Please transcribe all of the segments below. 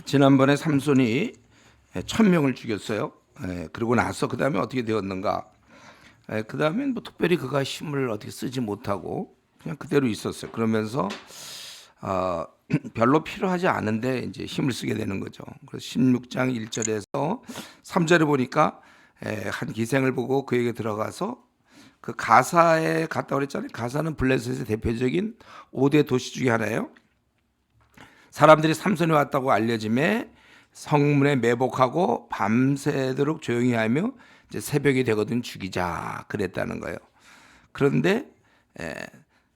지난번에 삼손이 1,000명을 죽였어요. 그러고 나서 그 다음에 어떻게 되었는가? 그 다음엔 뭐 특별히 그가 힘을 어떻게 쓰지 못하고 그냥 그대로 있었어요. 그러면서 어, 별로 필요하지 않은데 이제 힘을 쓰게 되는 거죠. 그래서 16장 1절에서 3절에 보니까 한 기생을 보고 그에게 들어가서 그 가사에 갔다 그랬잖아요. 가사는 블레셋의 대표적인 5대 도시 중에 하나예요. 사람들이 삼손이 왔다고 알려짐에 성문에 매복하고 밤새도록 조용히 하며 이제 새벽이 되거든 죽이자 그랬다는 거예요. 그런데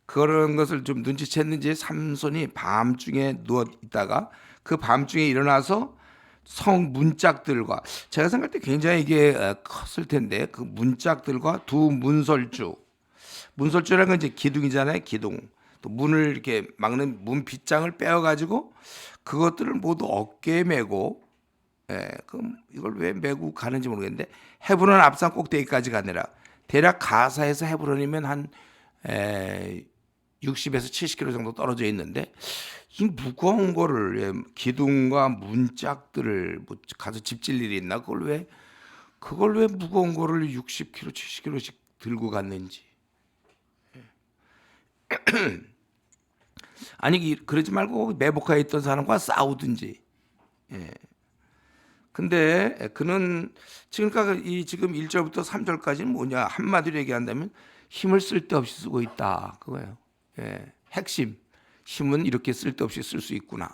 그런 것을 좀 눈치챘는지 삼손이 밤중에 누워 있다가 그 밤중에 일어나서 성 문짝들과, 제가 생각할 때 굉장히 이게 컸을 텐데, 그 문짝들과 두 문설주라는 건 이제 기둥이잖아요. 기둥. 또 문을 이렇게 막는 문 빗장을 빼어 가지고 그것들을 모두 어깨에 메고, 그럼 이걸 왜 메고 가는지 모르겠는데, 헤브론 앞산 꼭대기까지 가느라, 대략 가사에서 헤브론이면 한 60에서 70km 정도 떨어져 있는데, 이 무거운 거를 기둥과 문짝들을 뭐 가서 집질 일이 있나? 그걸 왜 무거운 거를 60km, 70km씩 들고 갔는지. 아니 그러지 말고 매복하에 있던 사람과 싸우든지. 근데 그는 지금까지 이 지금 1절부터 3절까지는 뭐냐, 한마디로 얘기한다면 힘을 쓸데없이 쓰고 있다 그거예요. 핵심, 힘은 이렇게 쓸데없이 쓸 수 있구나.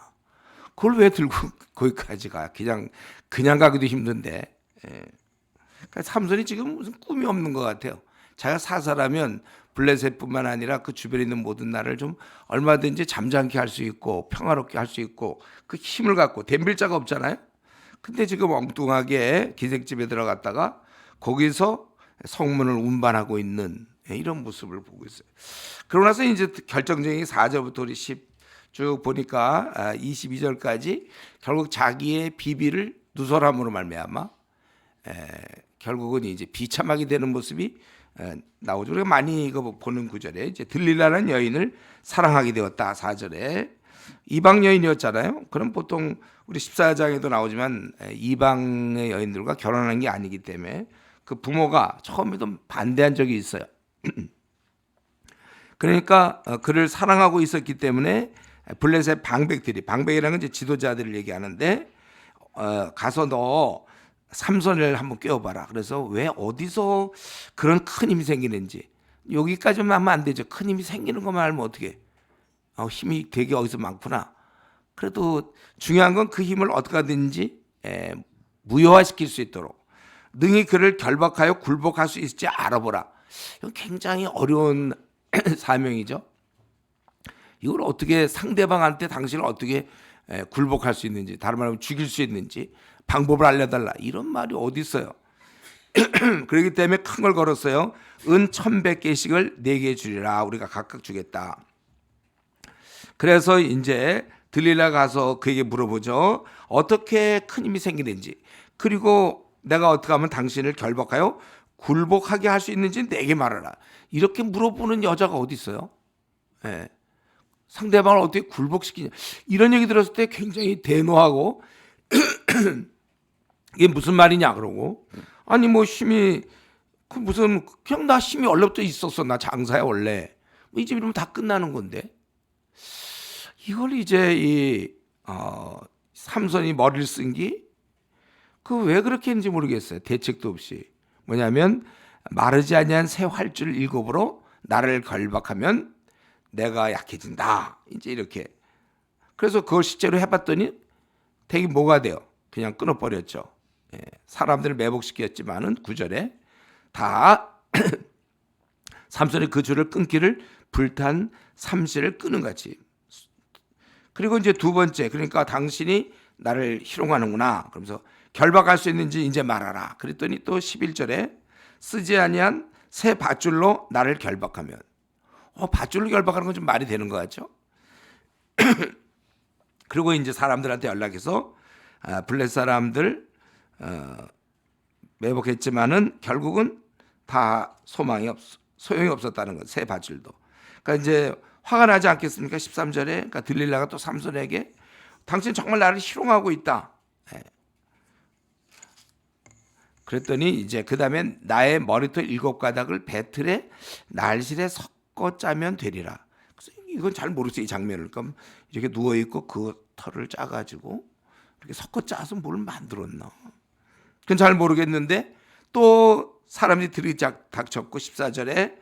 그걸 왜 들고 거기까지 가? 그냥 가기도 힘든데. 그러니까 삼손이 지금 무슨 꿈이 없는 것 같아요. 자기가 사사라면 블레셋뿐만 아니라 그 주변에 있는 모든 나라를 좀 얼마든지 잠잠케 할 수 있고 평화롭게 할 수 있고 그 힘을 갖고 덤빌 자가 없잖아요. 근데 지금 엉뚱하게 기생집에 들어갔다가 거기서 성문을 운반하고 있는 이런 모습을 보고 있어요. 그러고 나서 이제 결정적인 4절부터 우리 10 쭉 보니까 22절까지 결국 자기의 비비를 누설함으로 말미암아 결국은 이제 비참하게 되는 모습이 나오죠. 우리가 많이 이거 보는 구절에 이제 들릴라는 여인을 사랑하게 되었다. 4절에 이방 여인이었잖아요. 그럼 보통 우리 14장에도 나오지만 이방의 여인들과 결혼한 게 아니기 때문에 그 부모가 처음에도 반대한 적이 있어요. 그러니까 그를 사랑하고 있었기 때문에 블레셋 방백이라는 건 이제 지도자들을 얘기하는데, 가서 너 삼손을 한번 꿰어봐라. 그래서 왜 어디서 그런 큰 힘이 생기는지, 여기까지만 하면 안 되죠. 큰 힘이 생기는 것만 알면 어떻게? 힘이 되게 어디서 많구나. 그래도 중요한 건 그 힘을 어떻게 하든지 무효화시킬 수 있도록 능히 그를 결박하여 굴복할 수 있을지 알아보라. 이건 굉장히 어려운 사명이죠. 이걸 어떻게 상대방한테 당신을 어떻게 굴복할 수 있는지, 다른 말하면 죽일 수 있는지 방법을 알려달라. 이런 말이 어디 있어요. 그렇기 때문에 큰 걸 걸었어요. 은 1,100개씩을 4개 주리라. 우리가 각각 주겠다. 그래서 이제 들릴라 가서 그에게 물어보죠. 어떻게 큰 힘이 생기는지, 그리고 내가 어떻게 하면 당신을 결박하여 굴복하게 할 수 있는지 내게 말하라. 이렇게 물어보는 여자가 어디 있어요? 상대방을 어떻게 굴복시키냐. 이런 얘기 들었을 때 굉장히 대노하고 이게 무슨 말이냐 그러고, 아니 뭐 힘이 그 무슨 그냥 나 힘이 얼핏 있었어. 나 장사야 원래. 이 집 이러면 다 끝나는 건데. 이걸 이제 삼손이 머리를 쓴 게 그 왜 그렇게 했는지 모르겠어요. 대책도 없이. 뭐냐면 마르지 아니한 새 활줄 7으로 나를 결박하면 내가 약해진다. 이제 이렇게. 그래서 그걸 실제로 해봤더니 되게 뭐가 돼요? 그냥 끊어버렸죠. 사람들을 매복시켰지만은 9절에 다 삼손이 그 줄을 끊기를 불탄 삼시를 끄는 같이. 그리고 이제 두 번째, 그러니까 당신이 나를 희롱하는구나. 그러면서 결박할 수 있는지 이제 말하라. 그랬더니 또 11절에 쓰지 아니한 새 밧줄로 나를 결박하면, 밧줄로 결박하는 건 좀 말이 되는 것 같죠? 그리고 이제 사람들한테 연락해서 블레 사람들 매복했지만은 결국은 다 소용이 없었다는 것. 새 밧줄도. 그러니까 이제 화가 나지 않겠습니까? 13절에 그러니까 들릴라가 또 삼손에게 당신 정말 나를 희롱하고 있다. 예. 그랬더니 이제 그 다음에 나의 머리털 7가닥을 배틀에 날실에 섞어 짜면 되리라. 그래서 이건 잘 모르겠어요, 이 장면을. 그럼 이렇게 누워 있고 그 털을 짜가지고 이렇게 섞어 짜서 뭘 만들었나? 그건 잘 모르겠는데 또 사람이 들이닥쳤고 14절에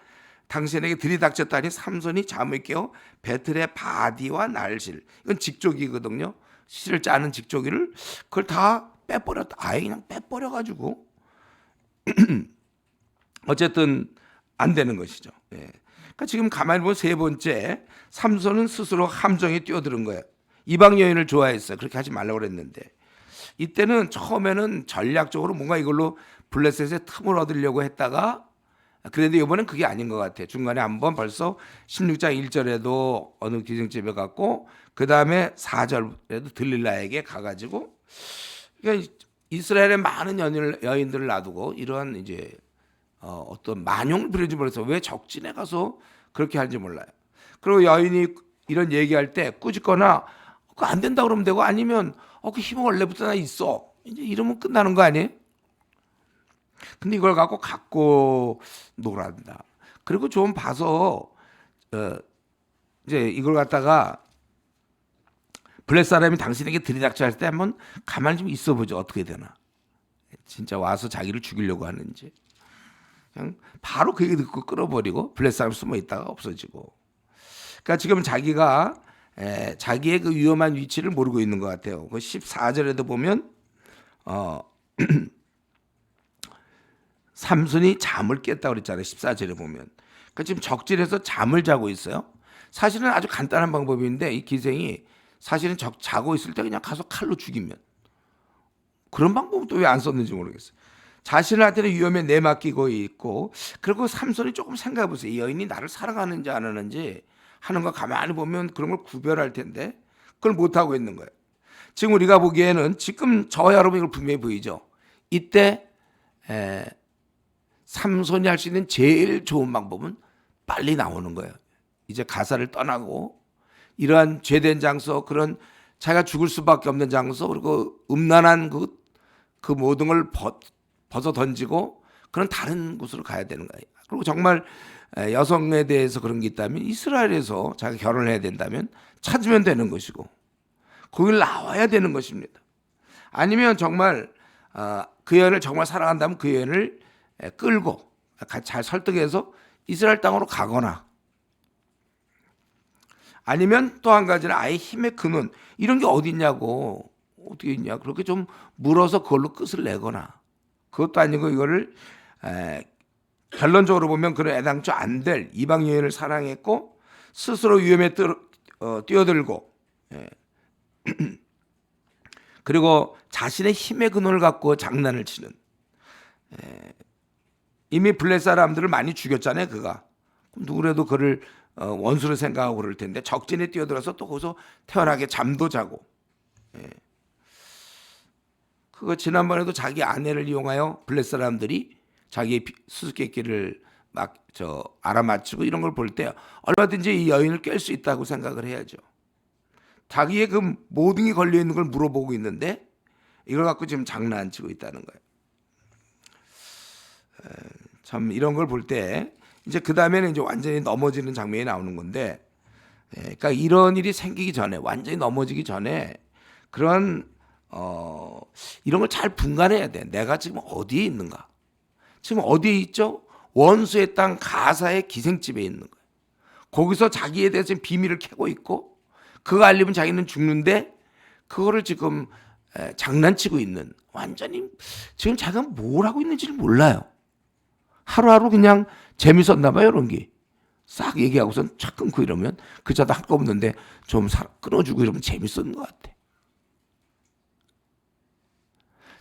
당신에게 들이닥쳤다니 삼손이 잠을 깨어 배틀의 바디와 날실, 이건 직조기거든요. 실을 짜는 직조기를 그걸 다 빼버렸다. 아예 그냥 빼버려가지고 어쨌든 안 되는 것이죠. 예. 그러니까 지금 가만히 보면 세 번째, 삼손은 스스로 함정에 뛰어드는 거예요. 이방 여인을 좋아했어요. 그렇게 하지 말라고 그랬는데 이때는 처음에는 전략적으로 뭔가 이걸로 블레셋의 틈을 얻으려고 했다가 그런데 이번엔 그게 아닌 것 같아요. 중간에 한번 벌써 16장 1절에도 어느 기생집에 갔고 그 다음에 4절에도 들릴라에게 가가지고 그러니까 이스라엘의 많은 여인들을 놔두고 이러한 이제 어떤 만용을 부리지 못해서 왜 적진에 가서 그렇게 하는지 몰라요. 그리고 여인이 이런 얘기할 때 꾸짖거나 그거 안 된다 그러면 되고 아니면 그 힘은 원래부터 나 있어 이제 이러면 끝나는 거 아니에요? 근데 이걸 갖고 놀았다. 그리고 좀 봐서 이제 이걸 갖다가 블레 사람이 당신에게 들이닥쳐 할 때 한번 가만히 좀 있어 보죠. 어떻게 되나. 진짜 와서 자기를 죽이려고 하는지. 그냥 바로 그 얘기 듣고 끌어버리고 블레 사람 숨어 있다가 없어지고. 그러니까 지금 자기가 자기의 그 위험한 위치를 모르고 있는 것 같아요. 그 14절에도 보면 삼손이 잠을 깼다고 그랬잖아요. 14절에 보면. 그러니까 지금 적진에서 잠을 자고 있어요. 사실은 아주 간단한 방법인데 이 기생이 사실은 자고 있을 때 그냥 가서 칼로 죽이면 그런 방법은 또 왜 안 썼는지 모르겠어요. 자신한테는 위험에 내맡기고 있고 그리고 삼손이 조금 생각해 보세요. 이 여인이 나를 사랑하는지 안 하는지 하는 거 가만히 보면 그런 걸 구별할 텐데 그걸 못하고 있는 거예요. 지금 우리가 보기에는 지금 저와 여러분 이걸 분명히 보이죠. 이때 삼손이 할 수 있는 제일 좋은 방법은 빨리 나오는 거예요. 이제 가사를 떠나고 이러한 죄된 장소, 그런 자기가 죽을 수밖에 없는 장소, 그리고 음란한 그 모든 걸 벗어 던지고 그런 다른 곳으로 가야 되는 거예요. 그리고 정말 여성에 대해서 그런 게 있다면 이스라엘에서 자기가 결혼을 해야 된다면 찾으면 되는 것이고 거길 나와야 되는 것입니다. 아니면 정말 그 여인을 정말 사랑한다면 그 여인을 끌고 잘 설득해서 이스라엘 땅으로 가거나 아니면 또 한 가지는 아예 힘의 근원 이런 게 어디 있냐고 어떻게 있냐 그렇게 좀 물어서 그걸로 끝을 내거나 그것도 아니고 이거를 결론적으로 보면 그런 애당초 안 될 이방 여인을 사랑했고 스스로 위험에 뛰어들고 그리고 자신의 힘의 근원을 갖고 장난을 치는 이미 블레 사람들을 많이 죽였잖아요. 그가 누구라도 그를 원수로 생각하고 그럴 텐데 적진에 뛰어들어서 또 거기서 태어나게 잠도 자고 그거 지난번에도 자기 아내를 이용하여 블레 사람들이 자기의 수수께끼를 막 알아맞히고 이런 걸 볼 때 얼마든지 이 여인을 깰 수 있다고 생각을 해야죠. 자기의 그 모든 게 걸려 있는 걸 물어보고 있는데 이걸 갖고 지금 장난치고 있다는 거예요. 참 이런 걸 볼 때 이제 그 다음에는 이제 완전히 넘어지는 장면이 나오는 건데, 그러니까 이런 일이 생기기 전에 완전히 넘어지기 전에 그런 이런 걸 잘 분간해야 돼. 내가 지금 어디에 있는가? 지금 어디에 있죠? 원수의 땅 가사의 기생집에 있는 거예요. 거기서 자기에 대해서 비밀을 캐고 있고 그거 알리면 자기는 죽는데 그거를 지금 장난치고 있는 완전히 지금 자기가 뭘 하고 있는지를 몰라요. 하루하루 그냥 재밌었나 봐요. 이런 게 싹 얘기하고선 착 끊고 이러면 그 자도 할 거 없는데 좀 끊어주고 이러면 재밌었는 것 같아.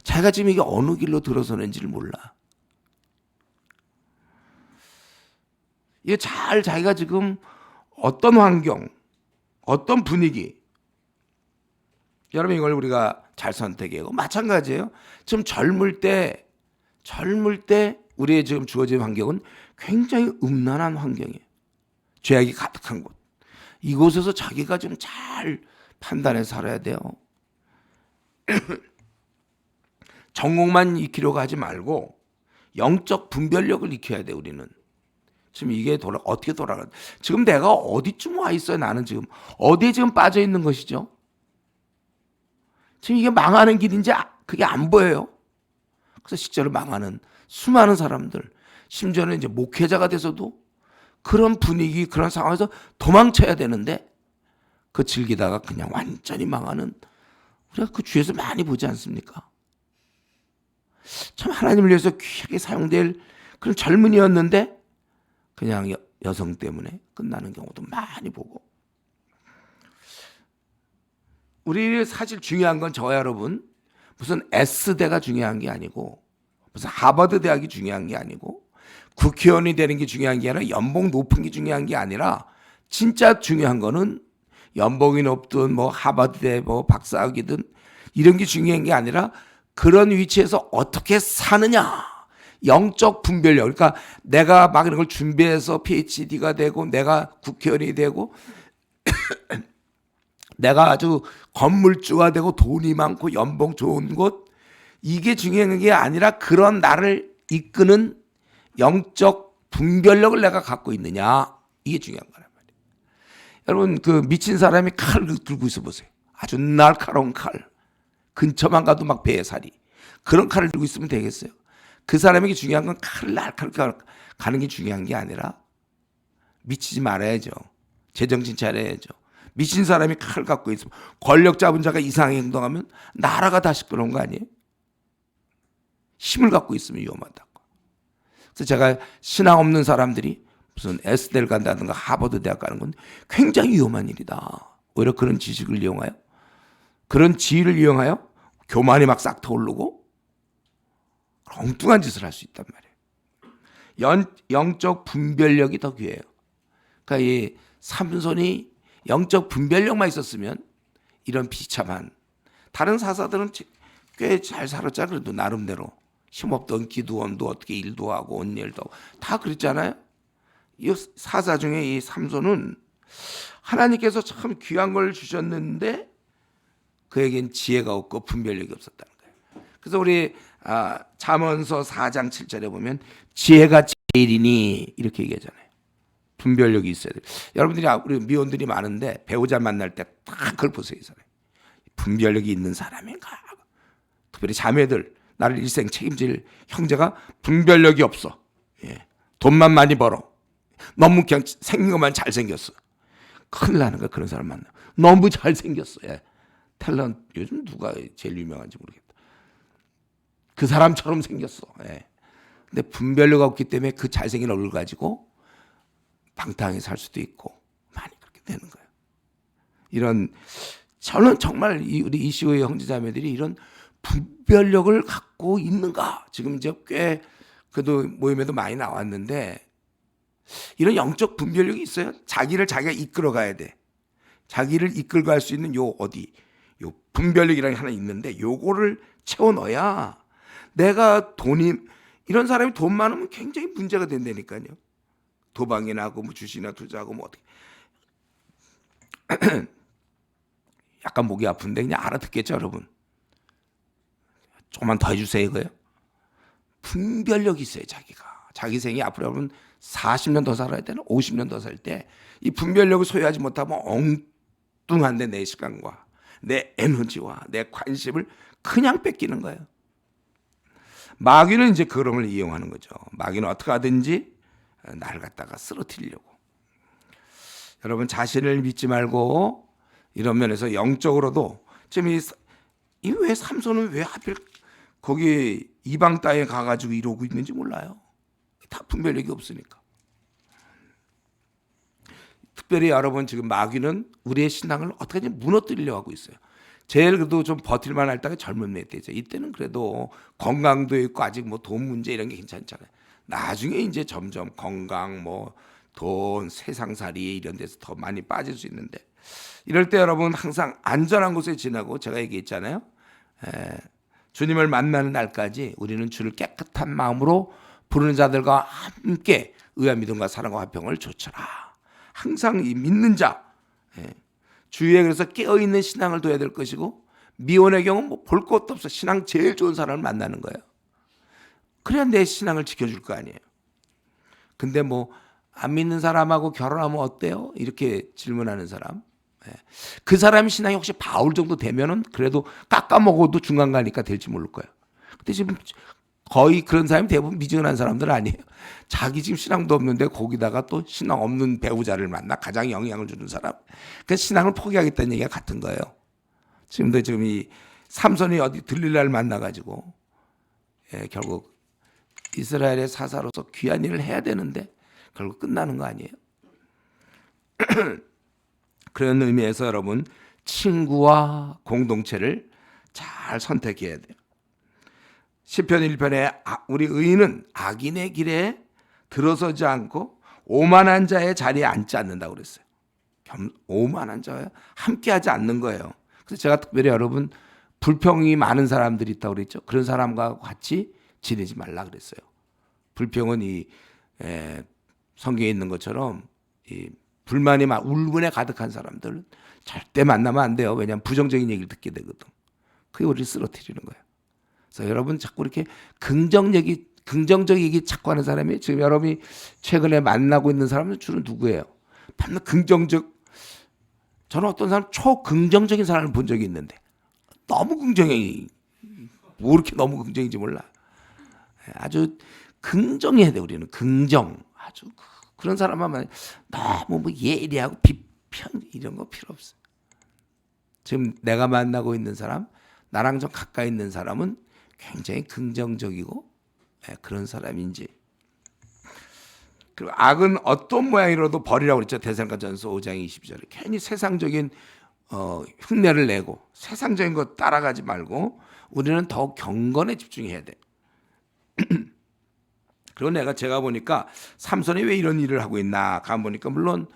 자기가 지금 이게 어느 길로 들어서는지를 몰라. 이게 잘 자기가 지금 어떤 환경, 어떤 분위기, 여러분 이걸 우리가 잘 선택해요. 마찬가지예요. 지금 젊을 때 우리의 지금 주어진 환경은 굉장히 음란한 환경이에요. 죄악이 가득한 곳. 이곳에서 자기가 좀 잘 판단해서 살아야 돼요. 전공만 익히려고 하지 말고 영적 분별력을 익혀야 돼. 우리는 지금 이게 어떻게 돌아가? 지금 내가 어디쯤 와 있어요? 나는 지금 어디에 지금 빠져 있는 것이죠? 지금 이게 망하는 길인지 그게 안 보여요. 그래서 실제로 망하는 수많은 사람들, 심지어는 이제 목회자가 돼서도 그런 분위기, 그런 상황에서 도망쳐야 되는데 그 즐기다가 그냥 완전히 망하는, 우리가 그 주위에서 많이 보지 않습니까? 참 하나님을 위해서 귀하게 사용될 그런 젊은이였는데 그냥 여성 때문에 끝나는 경우도 많이 보고. 우리 사실 중요한 건 저와 여러분 무슨 S대가 중요한 게 아니고 무슨 하버드 대학이 중요한 게 아니고 국회의원이 되는 게 중요한 게 아니라 연봉 높은 게 중요한 게 아니라 진짜 중요한 거는 연봉이 높든 뭐 하버드대 뭐 박사학위든 이런 게 중요한 게 아니라 그런 위치에서 어떻게 사느냐. 영적 분별력. 그러니까 내가 막 이런 걸 준비해서 PhD가 되고 내가 국회의원이 되고 내가 아주 건물주가 되고 돈이 많고 연봉 좋은 곳, 이게 중요한 게 아니라 그런 나를 이끄는 영적 분별력을 내가 갖고 있느냐, 이게 중요한 거란 말이에요. 여러분 그 미친 사람이 칼을 들고 있어 보세요. 아주 날카로운 칼, 근처만 가도 막 배살이, 그런 칼을 들고 있으면 되겠어요? 그 사람에게 중요한 건 칼을 날카롭게 가는 게 중요한 게 아니라 미치지 말아야죠. 제정신 차려야죠. 미친 사람이 칼 갖고 있으면, 권력 잡은 자가 이상하게 행동하면 나라가 다 시끄러운 거 아니에요? 힘을 갖고 있으면 위험하다고. 그래서 제가 신앙 없는 사람들이 무슨 S대를 간다든가 하버드 대학 가는 건 굉장히 위험한 일이다. 오히려 그런 지식을 이용하여, 그런 지위를 이용하여 교만이 막 싹 터오르고 엉뚱한 짓을 할 수 있단 말이에요. 영적 분별력이 더 귀해요. 그러니까 이 삼손이 영적 분별력만 있었으면 이런 비참한, 다른 사사들은 꽤 잘 살았잖아요. 그래도 나름대로 힘없던 기드온도 어떻게 일도 하고 온일도 하고 다 그랬잖아요. 이 사사 중에 이 삼손은 하나님께서 참 귀한 걸 주셨는데 그에겐 지혜가 없고 분별력이 없었다는 거예요. 그래서 우리 잠언서 4장 7절에 보면 지혜가 제일이니 이렇게 얘기하잖아요. 분별력이 있어야 돼요. 여러분들이, 우리 미혼들이 많은데 배우자 만날 때 다 그걸 보세요. 이 사람 분별력이 있는 사람인가. 특별히 자매들, 나를 일생 책임질 형제가 분별력이 없어. 예. 돈만 많이 벌어. 너무 그냥 생긴 것만 잘생겼어. 큰일 나는 거야. 그런 사람 만나. 너무 잘생겼어. 예. 탤런트 요즘 누가 제일 유명한지 모르겠다. 그 사람처럼 생겼어. 예. 근데 분별력 없기 때문에 그 잘생긴 얼굴 가지고 방탕하게 살 수도 있고 많이 그렇게 되는 거예요. 이런, 저는 정말 우리 이시오의 형제자매들이 이런 분별력을 갖고 있는가? 지금 이제 꽤 그래도 모임에도 많이 나왔는데 이런 영적 분별력이 있어요. 자기를 자기가 이끌어가야 돼. 자기를 이끌고 갈 수 있는 요 분별력이라는 게 하나 있는데 요거를 채워 넣어야 내가 이런 사람이 돈 많으면 굉장히 문제가 된다니까요. 도박이나 하고 뭐 주식이나 투자하고 뭐 어떻게 약간 목이 아픈데 그냥 알아듣겠죠, 여러분. 조금만 더 해주세요, 이거요. 분별력이 있어요, 자기가. 자기 생이 앞으로 여러분 40년 더 살아야 되나 50년 더 살 때 이 분별력을 소유하지 못하면 엉뚱한데 내 시간과 내 에너지와 내 관심을 그냥 뺏기는 거예요. 마귀는 이제 그런 걸 이용하는 거죠. 마귀는 어떻게 하든지 날 갖다가 쓰러뜨리려고. 여러분 자신을 믿지 말고 이런 면에서 영적으로도 지금 왜 삼손은 왜 하필 거기 이방 땅에 가가지고 이러고 있는지 몰라요. 다 분별력이 없으니까. 특별히 여러분 지금 마귀는 우리의 신앙을 어떻게든지 무너뜨리려고 하고 있어요. 제일 그래도 좀 버틸만 할 때가 젊은 때죠. 이때는 그래도 건강도 있고 아직 뭐 돈 문제 이런 게 괜찮잖아요. 나중에 이제 점점 건강 뭐 돈 세상살이 이런 데서 더 많이 빠질 수 있는데 이럴 때 여러분 항상 안전한 곳에 지나고 제가 얘기했잖아요. 주님을 만나는 날까지 우리는 주를 깨끗한 마음으로 부르는 자들과 함께 의와 믿음과 사랑과 화평을 좇으라. 항상 이 믿는 자, 주위에 그래서 깨어있는 신앙을 둬야 될 것이고 미혼의 경우는 뭐 볼 것도 없어. 신앙 제일 좋은 사람을 만나는 거예요. 그래야 내 신앙을 지켜줄 거 아니에요. 근데 뭐 안 믿는 사람하고 결혼하면 어때요? 이렇게 질문하는 사람. 그 사람이 신앙이 혹시 바울 정도 되면은 그래도 깎아 먹어도 중간 가니까 될지 모를 거예요. 근데 지금 거의 그런 사람이 대부분 미지근한 사람들 아니에요. 자기 지금 신앙도 없는데 거기다가 또 신앙 없는 배우자를 만나 가장 영향을 주는 사람. 그 신앙을 포기하겠다는 얘기가 같은 거예요. 지금도 지금 이 삼손이 어디 들릴라를 만나가지고 결국 이스라엘의 사사로서 귀한 일을 해야 되는데 결국 끝나는 거 아니에요. 그런 의미에서 여러분 친구와 공동체를 잘 선택해야 돼요. 시편 1편에 우리 의인은 악인의 길에 들어서지 않고 오만한 자의 자리에 앉지 않는다고 그랬어요. 오만한 자와 함께하지 않는 거예요. 그래서 제가 특별히 여러분 불평이 많은 사람들이 있다고 그랬죠. 그런 사람과 같이 지내지 말라 그랬어요. 불평은 이 성경에 있는 것처럼 이 불만이 울분에 가득한 사람들은 절대 만나면 안 돼요. 왜냐하면 부정적인 얘기를 듣게 되거든. 그게 우리를 쓰러뜨리는 거예요. 그래서 여러분 자꾸 이렇게 긍정적 얘기 자꾸 하는 사람이 지금 여러분이 최근에 만나고 있는 사람은 주로 누구예요? 반면 저는 어떤 사람 초긍정적인 사람을 본 적이 있는데 너무 긍정해. 뭐 이렇게 너무 긍정인지 몰라. 아주 긍정해야 돼. 우리는 긍정. 아주 그런 사람만 너무 뭐 예리하고 비편 이런 거 필요 없어요. 지금 내가 만나고 있는 사람, 나랑 좀 가까이 있는 사람은 굉장히 긍정적이고 그런 사람인지. 그리고 악은 어떤 모양이라도 버리라고 그랬죠. 데살로니가전서 5장 20절에. 괜히 세상적인 흉내를 내고 세상적인 거 따라가지 말고 우리는 더 경건에 집중해야 돼. 그리고 제가 보니까 삼손이 왜 이런 일을 하고 있나 가보니까 물론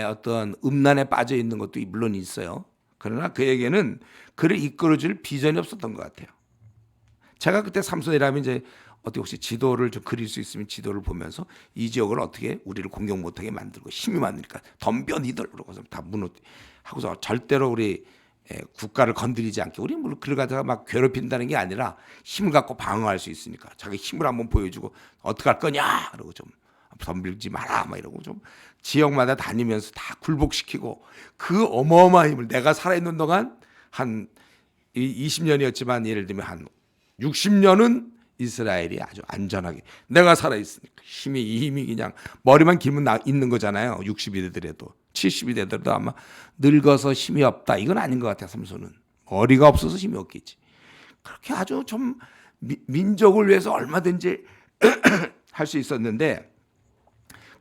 어떤 음란에 빠져 있는 것도 물론 있어요. 그러나 그에게는 그를 이끌어줄 비전이 없었던 것 같아요. 제가 그때 삼손이라면 이제 어떻게 혹시 지도를 좀 그릴 수 있으면 지도를 보면서 이 지역을 어떻게 우리를 공격 못하게 만들고 힘이 많으니까 덤벼 니들 그러고서 다 하고서 절대로 우리 국가를 건드리지 않게 우리 물론 그를 가다가 막 괴롭힌다는 게 아니라 힘을 갖고 방어할 수 있으니까 자기 힘을 한번 보여주고 어떻게 할 거냐 그러고 좀 덤빌지 마라 막 이러고 좀 지역마다 다니면서 다 굴복시키고 그 어마어마한 힘을 내가 살아있는 동안 한 20년이었지만 예를 들면 한 60년은 이스라엘이 아주 안전하게 내가 살아있으니까 이 힘이 그냥 머리만 길면 있는 거잖아요. 60이 되더라도 70이 되더라도 아마 늙어서 힘이 없다 이건 아닌 것 같아요. 삼손은 머리가 없어서 힘이 없겠지. 그렇게 아주 좀 민족을 위해서 얼마든지 할 수 있었는데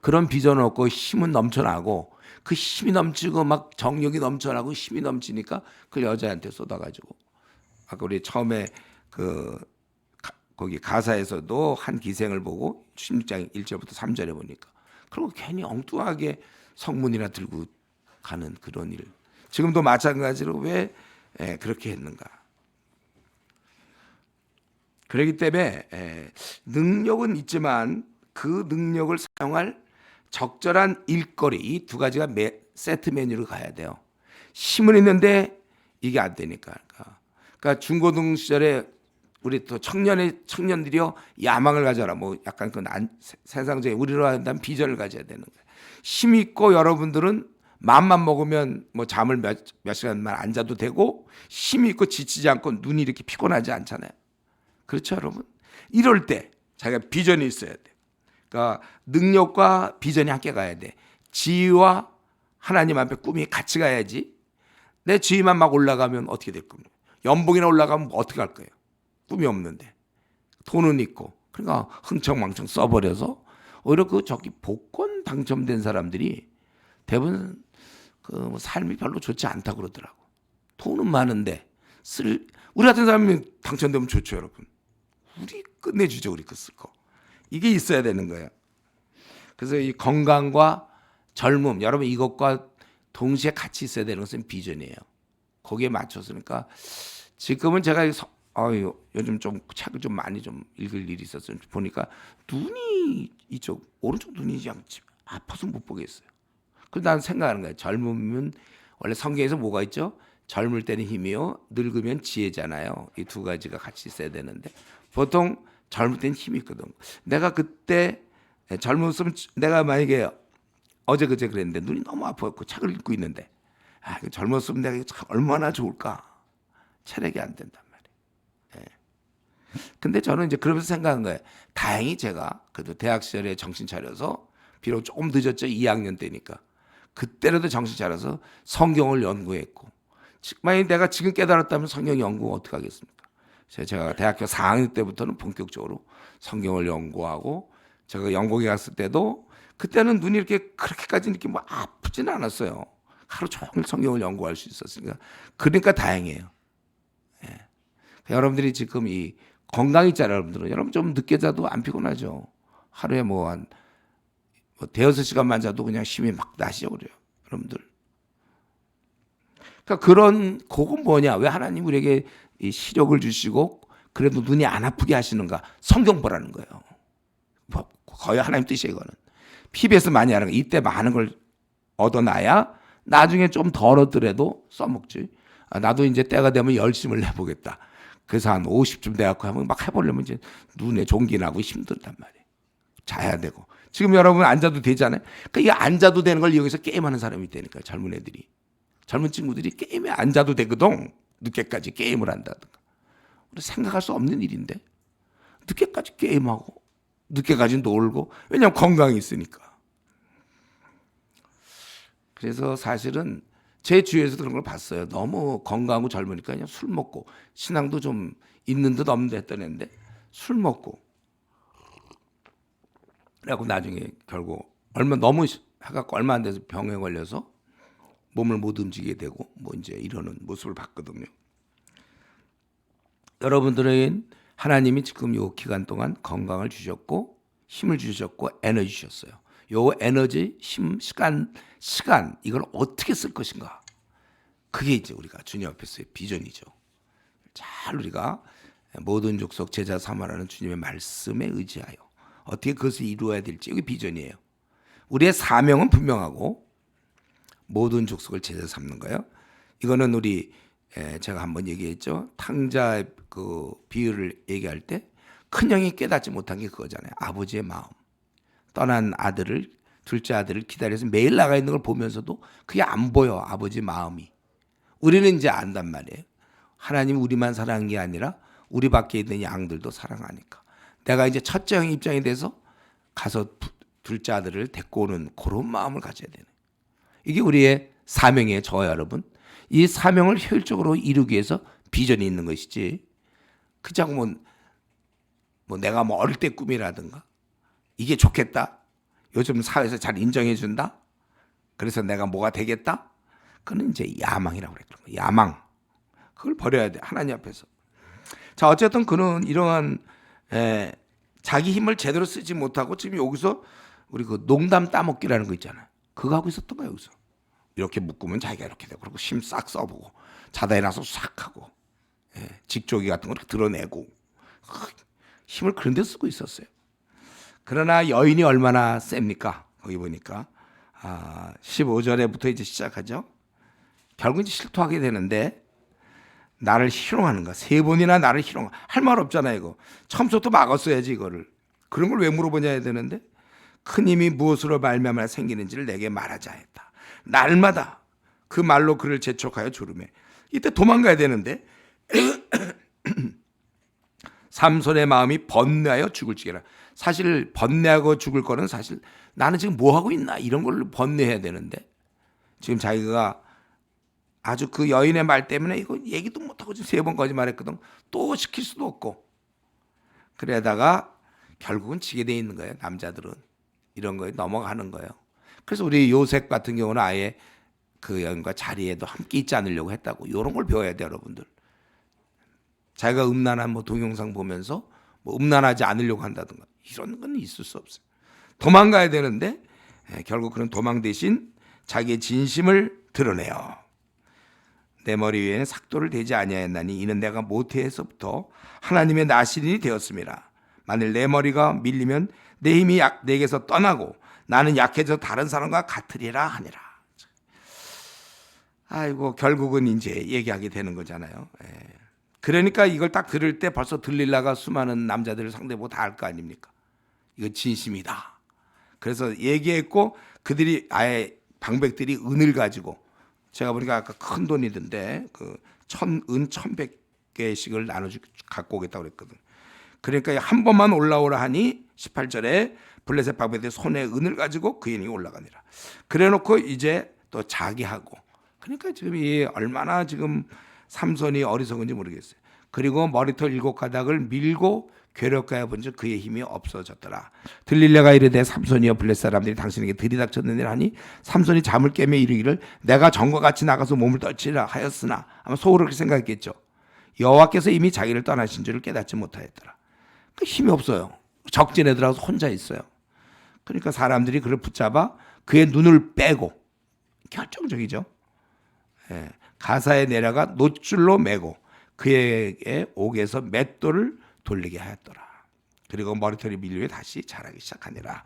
그런 비전은 없고 힘은 넘쳐나고 그 힘이 넘치고 막 정력이 넘쳐나고 힘이 넘치니까 그 여자한테 쏟아가지고 아까 우리 처음에 거기 가사에서도 한 기생을 보고 16장 1절부터 3절에 보니까 그리고 괜히 엉뚱하게 성문이나 들고 가는 그런 일. 지금도 마찬가지로 왜 그렇게 했는가. 그렇기 때문에 능력은 있지만 그 능력을 사용할 적절한 일거리 이 두 가지가 세트 메뉴로 가야 돼요. 힘은 있는데 이게 안 되니까. 그러니까 중고등 시절에 우리 또 청년들이요 야망을 가져라. 뭐 약간 그 세상적인 우리로 한다면 비전을 가져야 되는 거예요. 힘 있고 여러분들은 마음만 먹으면 뭐 잠을 몇 시간만 안 자도 되고 힘이 있고 지치지 않고 눈이 이렇게 피곤하지 않잖아요. 그렇죠, 여러분? 이럴 때 자기가 비전이 있어야 돼. 그러니까 능력과 비전이 함께 가야 돼. 지위와 하나님 앞에 꿈이 같이 가야지. 내 지위만 막 올라가면 어떻게 될 겁니까? 연봉이나 올라가면 어떻게 할 거예요? 꿈이 없는데 돈은 있고 그러니까 흥청망청 써버려서 오히려 저기 복권 당첨된 사람들이 대부분 뭐 삶이 별로 좋지 않다고 그러더라고. 돈은 많은데 우리 같은 사람이 당첨되면 좋죠, 여러분. 우리 끝내주죠, 우리 거 쓸 거. 이게 있어야 되는 거예요. 그래서 이 건강과 젊음, 여러분 이것과 동시에 같이 있어야 되는 것은 비전이에요. 거기에 맞췄으니까 지금은 제가 요즘 좀 책을 좀 많이 좀 읽을 일이 있었어요. 보니까 눈이 이쪽 오른쪽 눈이 그냥 아파서 못 보겠어요. 그래서 난 생각하는 거예요. 젊으면 원래 성경에서 뭐가 있죠? 젊을 때는 힘이요, 늙으면 지혜잖아요. 이 두 가지가 같이 있어야 되는데 보통 젊을 때는 힘이 있거든. 내가 그때 젊었으면 내가 만약에 어제 그제 그랬는데 눈이 너무 아팠고 책을 읽고 있는데 젊었으면 내가 참 얼마나 좋을까. 체력이 안 된단 말이에요. 예. 근데 저는 이제 그러면서 생각한 거예요. 다행히 제가 그래도 대학 시절에 정신 차려서 비록 조금 늦었죠. 2학년 때니까. 그때라도 정신 차려서 성경을 연구했고 만약에 내가 지금 깨달았다면 성경 연구 어떻게 하겠습니까? 제가 대학교 4학년 때부터는 본격적으로 성경을 연구하고 제가 영국에 갔을 때도 그때는 눈이 이렇게 그렇게까지 이렇게 뭐 아프지는 않았어요. 하루 종일 성경을 연구할 수 있었으니까. 그러니까 다행이에요. 예. 여러분들이 지금 이 건강 있잖아요. 여러분 좀 늦게 자도 안 피곤하죠. 하루에 한 대여섯 시간만 자도 그냥 힘이 막 나시죠. 그래요. 여러분들. 그러니까 그건 뭐냐? 왜 하나님 우리에게 이 시력을 주시고 그래도 눈이 안 아프게 하시는가? 성경 보라는 거예요. 거의 하나님 뜻이에요. 이거는. PBS 많이 하는 거. 이때 많은 걸 얻어놔야 나중에 좀 덜 얻더라도 써먹지. 나도 이제 때가 되면 열심을 내보겠다. 그래서 한 50쯤 돼갖고 하면 막 해보려면 이제 눈에 종기 나고 힘들단 말이에요. 자야 되고. 지금 여러분 앉아도 되잖아요. 그러니까 이 앉아도 되는 걸 이용해서 게임하는 사람이 있다니까요. 젊은 애들이. 젊은 친구들이 게임에 앉아도 되거든. 늦게까지 게임을 한다든가. 우리 생각할 수 없는 일인데. 늦게까지 게임하고 늦게까지 놀고. 왜냐하면 건강이 있으니까. 그래서 사실은 제 주위에서 그런 걸 봤어요. 너무 건강하고 젊으니까 그냥 술 먹고 신앙도 좀 있는 듯 없는 듯 했던 애인데 술 먹고 그래갖고 나중에 결국 너무 해갖고 얼마 안 돼서 병에 걸려서 몸을 못 움직이게 되고 이제 이러는 모습을 봤거든요. 여러분들은 하나님이 지금 요 기간 동안 건강을 주셨고 힘을 주셨고 에너지 주셨어요. 요 에너지, 힘, 시간 이걸 어떻게 쓸 것인가. 그게 이제 우리가 주님 앞에서의 비전이죠. 잘 우리가 모든 족속 제자 삼아라는 주님의 말씀에 의지하여 어떻게 그것을 이루어야 될지 이게 비전이에요. 우리의 사명은 분명하고 모든 족속을 제자 삼는 거예요. 이거는 우리 제가 한번 얘기했죠. 탕자 그 비유를 얘기할 때 큰형이 깨닫지 못한 게 그거잖아요. 아버지의 마음. 떠난 아들을 둘째 아들을 기다려서 매일 나가 있는 걸 보면서도 그게 안 보여. 아버지 마음이. 우리는 이제 안단 말이에요. 하나님 우리만 사랑한 게 아니라 우리 밖에 있는 양들도 사랑하니까. 내가 이제 첫째 형 입장이 돼서 가서 둘째 아들을 데리고 오는 그런 마음을 가져야 되는. 이게 우리의 사명이에요. 저와 여러분. 이 사명을 효율적으로 이루기 위해서 비전이 있는 것이지. 그냥 내가 어릴 때 꿈이라든가 이게 좋겠다. 요즘 사회에서 잘 인정해 준다. 그래서 내가 뭐가 되겠다. 그건 이제 야망이라고 그랬던 거예요. 야망. 그걸 버려야 돼. 하나님 앞에서. 자, 어쨌든 그는 이러한 자기 힘을 제대로 쓰지 못하고 지금 여기서 우리 그 농담 따먹기라는 거 있잖아요. 그거 하고 있었던 거예요. 여기서. 이렇게 묶으면 자기가 이렇게 되고 그리고 힘 싹 써보고 자다 일어나서 싹 하고 직조기 같은 거 이렇게 드러내고 힘을 그런 데 쓰고 있었어요. 그러나 여인이 얼마나 셉니까? 거기 보니까 15절에부터 이제 시작하죠. 결국 이제 실토하게 되는데 나를 희롱하는가? 3번이나 나를 할 말 없잖아요. 이거 처음부터 막았어야지 이거를. 그런 걸 왜 물어보냐 해야 되는데 큰 힘이 무엇으로 말미암아 생기는지를 내게 말하자 했다. 날마다 그 말로 그를 재촉하여 조르매. 이때 도망가야 되는데 삼손의 마음이 번뇌하여 죽을지라. 사실 번뇌하고 죽을 거는 사실 나는 지금 뭐 하고 있나 이런 걸 번뇌해야 되는데 지금 자기가 아주 그 여인의 말 때문에 이거 얘기도 못하고 지금 3번 거짓말했거든. 또 시킬 수도 없고 그러다가 결국은 지게 돼 있는 거예요. 남자들은 이런 거에 넘어가는 거예요. 그래서 우리 요셉 같은 경우는 아예 그 여인과 자리에도 함께 있지 않으려고 했다고. 이런 걸 배워야 돼요, 여러분들. 자기가 음란한 동영상 보면서 음란하지 않으려고 한다든가 이런 건 있을 수 없어요. 도망가야 되는데 결국 그런 도망 대신 자기의 진심을 드러내요. 내 머리 위에는 삭도를 대지 아니하였나니 이는 내가 모태에서부터 하나님의 나시린이 되었습니다. 만일 내 머리가 밀리면 내 힘이 내게서 떠나고 나는 약해져 다른 사람과 같으리라 하니라. 아이고 결국은 이제 얘기하게 되는 거잖아요. 예. 그러니까 이걸 딱 들을 때 벌써 들릴라가 수많은 남자들을 상대보고 다 알 거 아닙니까? 이거 진심이다. 그래서 얘기했고 그들이 아예 방백들이 은을 가지고 제가 보니까 아까 큰 돈이던데 그 은 1,100개씩을 나눠주 갖고 오겠다고 그랬거든. 그러니까 한 번만 올라오라 하니 18절에 블레셋 방백들이 손에 은을 가지고 그 인이 올라가니라. 그래놓고 이제 또 자기하고 그러니까 지금 이 얼마나 지금 삼손이 어리석은지 모르겠어요. 그리고 머리털 7가닥을 밀고 괴력하여 본즉 그의 힘이 없어졌더라. 들릴레가 이르되 삼손이여 블레셋 사람들이 당신에게 들이닥쳤느니라 하니 삼손이 잠을 깨며 이르기를 내가 전과 같이 나가서 몸을 떨치라 하였으나 아마 속으로 그렇게 생각했겠죠. 여호와께서 이미 자기를 떠나신 줄을 깨닫지 못하였더라. 그 힘이 없어요. 적진에 들어가서 혼자 있어요. 그러니까 사람들이 그를 붙잡아 그의 눈을 빼고 결정적이죠. 예, 가사에 내려가 노줄로 매고 그에게 옥에서 맷돌을 돌리게 하였더라. 그리고 머리털이 밀려 다시 자라기 시작하니라.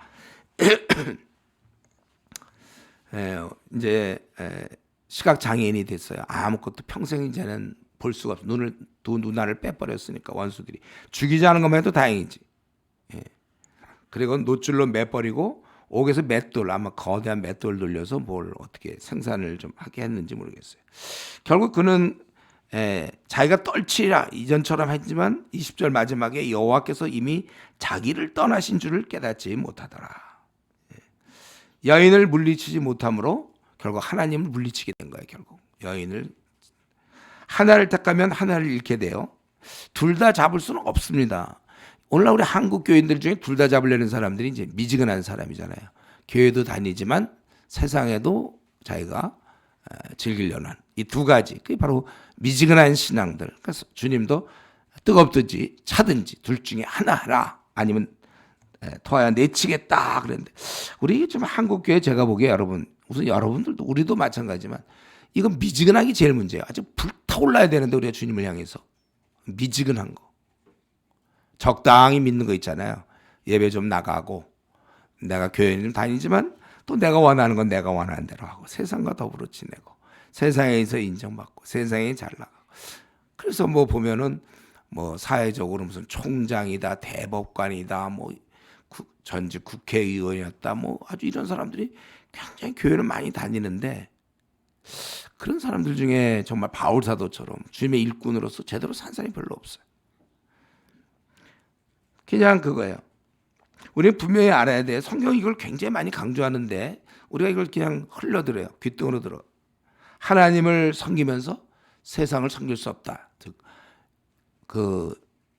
이제 시각 장애인이 됐어요. 아무것도 평생 이제는 볼 수가 없어. 두 눈알을 빼버렸으니까 원수들이 죽이지 않은 것만 해도 다행이지. 예. 그리고 노줄로 매버리고 옥에서 맷돌 아마 거대한 맷돌 돌려서 뭘 어떻게 생산을 좀 하게 했는지 모르겠어요. 결국 그는 자기가 떨치라 이전처럼 했지만 20절 마지막에 여호와께서 이미 자기를 떠나신 줄을 깨닫지 못하더라. 여인을 물리치지 못함으로 결국 하나님을 물리치게 된 거예요. 결국 여인을 하나를 택하면 하나를 잃게 돼요. 둘 다 잡을 수는 없습니다. 오늘날 우리 한국 교인들 중에 둘 다 잡으려는 사람들이 이제 미지근한 사람이잖아요. 교회도 다니지만 세상에도 자기가 즐기려는 이 두 가지, 그게 바로 미지근한 신앙들. 그래서 주님도 뜨겁든지 차든지 둘 중에 하나 하라, 아니면 토하야 내치겠다 그랬는데, 우리 좀 한국 교회 제가 보기에 여러분, 우선 여러분들도 우리도 마찬가지지만 이건 미지근하기 제일 문제예요. 아주 불타올라야 되는데 우리가 주님을 향해서 미지근한 거. 적당히 믿는 거 있잖아요. 예배 좀 나가고 내가 교회 좀 다니지만 또 내가 원하는 건 내가 원하는 대로 하고 세상과 더불어 지내고 세상에서 인정받고 세상에 잘 나가고. 그래서 뭐 보면은 뭐 사회적으로 무슨 총장이다, 대법관이다, 뭐 전직 국회의원이었다, 뭐 아주 이런 사람들이 굉장히 교회를 많이 다니는데, 그런 사람들 중에 정말 바울 사도처럼 주님의 일꾼으로서 제대로 산 사람이 별로 없어요. 그냥 그거예요. 우리는 분명히 알아야 돼. 성경이 이걸 굉장히 많이 강조하는데 우리가 이걸 그냥 흘러들어요. 귓등으로 들어. 하나님을 섬기면서 세상을 섬길 수 없다. 즉, 그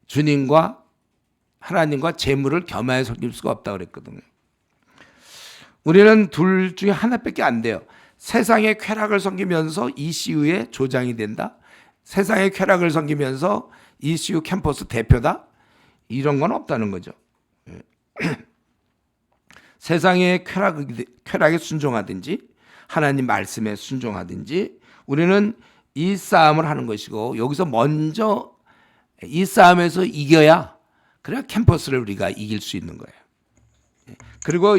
주님과 하나님과 재물을 겸하여 섬길 수가 없다 그랬거든요. 우리는 둘 중에 하나밖에 안 돼요. 세상의 쾌락을 섬기면서 ECU의 조장이 된다. 세상의 쾌락을 섬기면서 ECU 캠퍼스 대표다. 이런 건 없다는 거죠. 세상의 쾌락에 순종하든지 하나님 말씀에 순종하든지 우리는 이 싸움을 하는 것이고, 여기서 먼저 이 싸움에서 이겨야 그래야 캠퍼스를 우리가 이길 수 있는 거예요. 그리고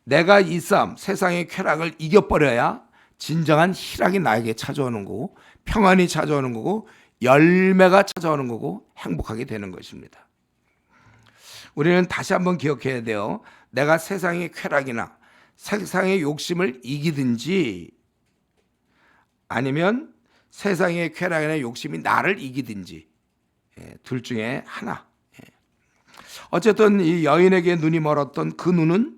내가 이 싸움, 세상의 쾌락을 이겨버려야 진정한 희락이 나에게 찾아오는 거고, 평안이 찾아오는 거고, 열매가 찾아오는 거고, 행복하게 되는 것입니다. 우리는 다시 한번 기억해야 돼요. 내가 세상의 쾌락이나 세상의 욕심을 이기든지 아니면 세상의 쾌락이나 욕심이 나를 이기든지, 둘 중에 하나. 어쨌든 이 여인에게 눈이 멀었던 그 눈은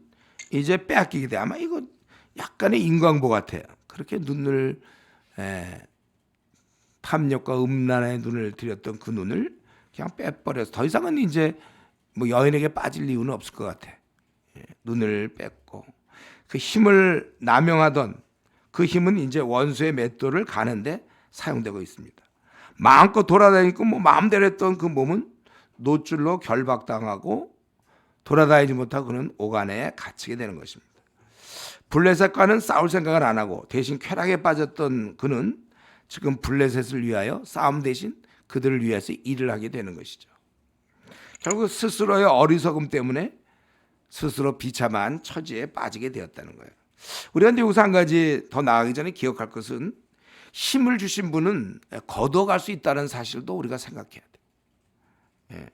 이제 빼앗기게 돼. 아마 이거 약간의 인광보 같아요. 그렇게 눈을 탐욕과 음란의 눈을 들였던 그 눈을 그냥 빼버려서 더 이상은 이제 뭐 여인에게 빠질 이유는 없을 것 같아. 눈을 뺐고 그 힘을 남용하던 그 힘은 이제 원수의 맷돌을 가는데 사용되고 있습니다. 마음껏 돌아다니고 뭐 마음대로 했던 그 몸은 노줄로 결박당하고 돌아다니지 못하고 그는 오간에 갇히게 되는 것입니다. 블레셋과는 싸울 생각을 안 하고 대신 쾌락에 빠졌던 그는 지금 블레셋을 위하여 싸움 대신 그들을 위해서 일을 하게 되는 것이죠. 결국 스스로의 어리석음 때문에 스스로 비참한 처지에 빠지게 되었다는 거예요. 우리가 근데 여기서 한 가지 더 나아가기 전에 기억할 것은, 힘을 주신 분은 거둬갈 수 있다는 사실도 우리가 생각해야 돼. 예.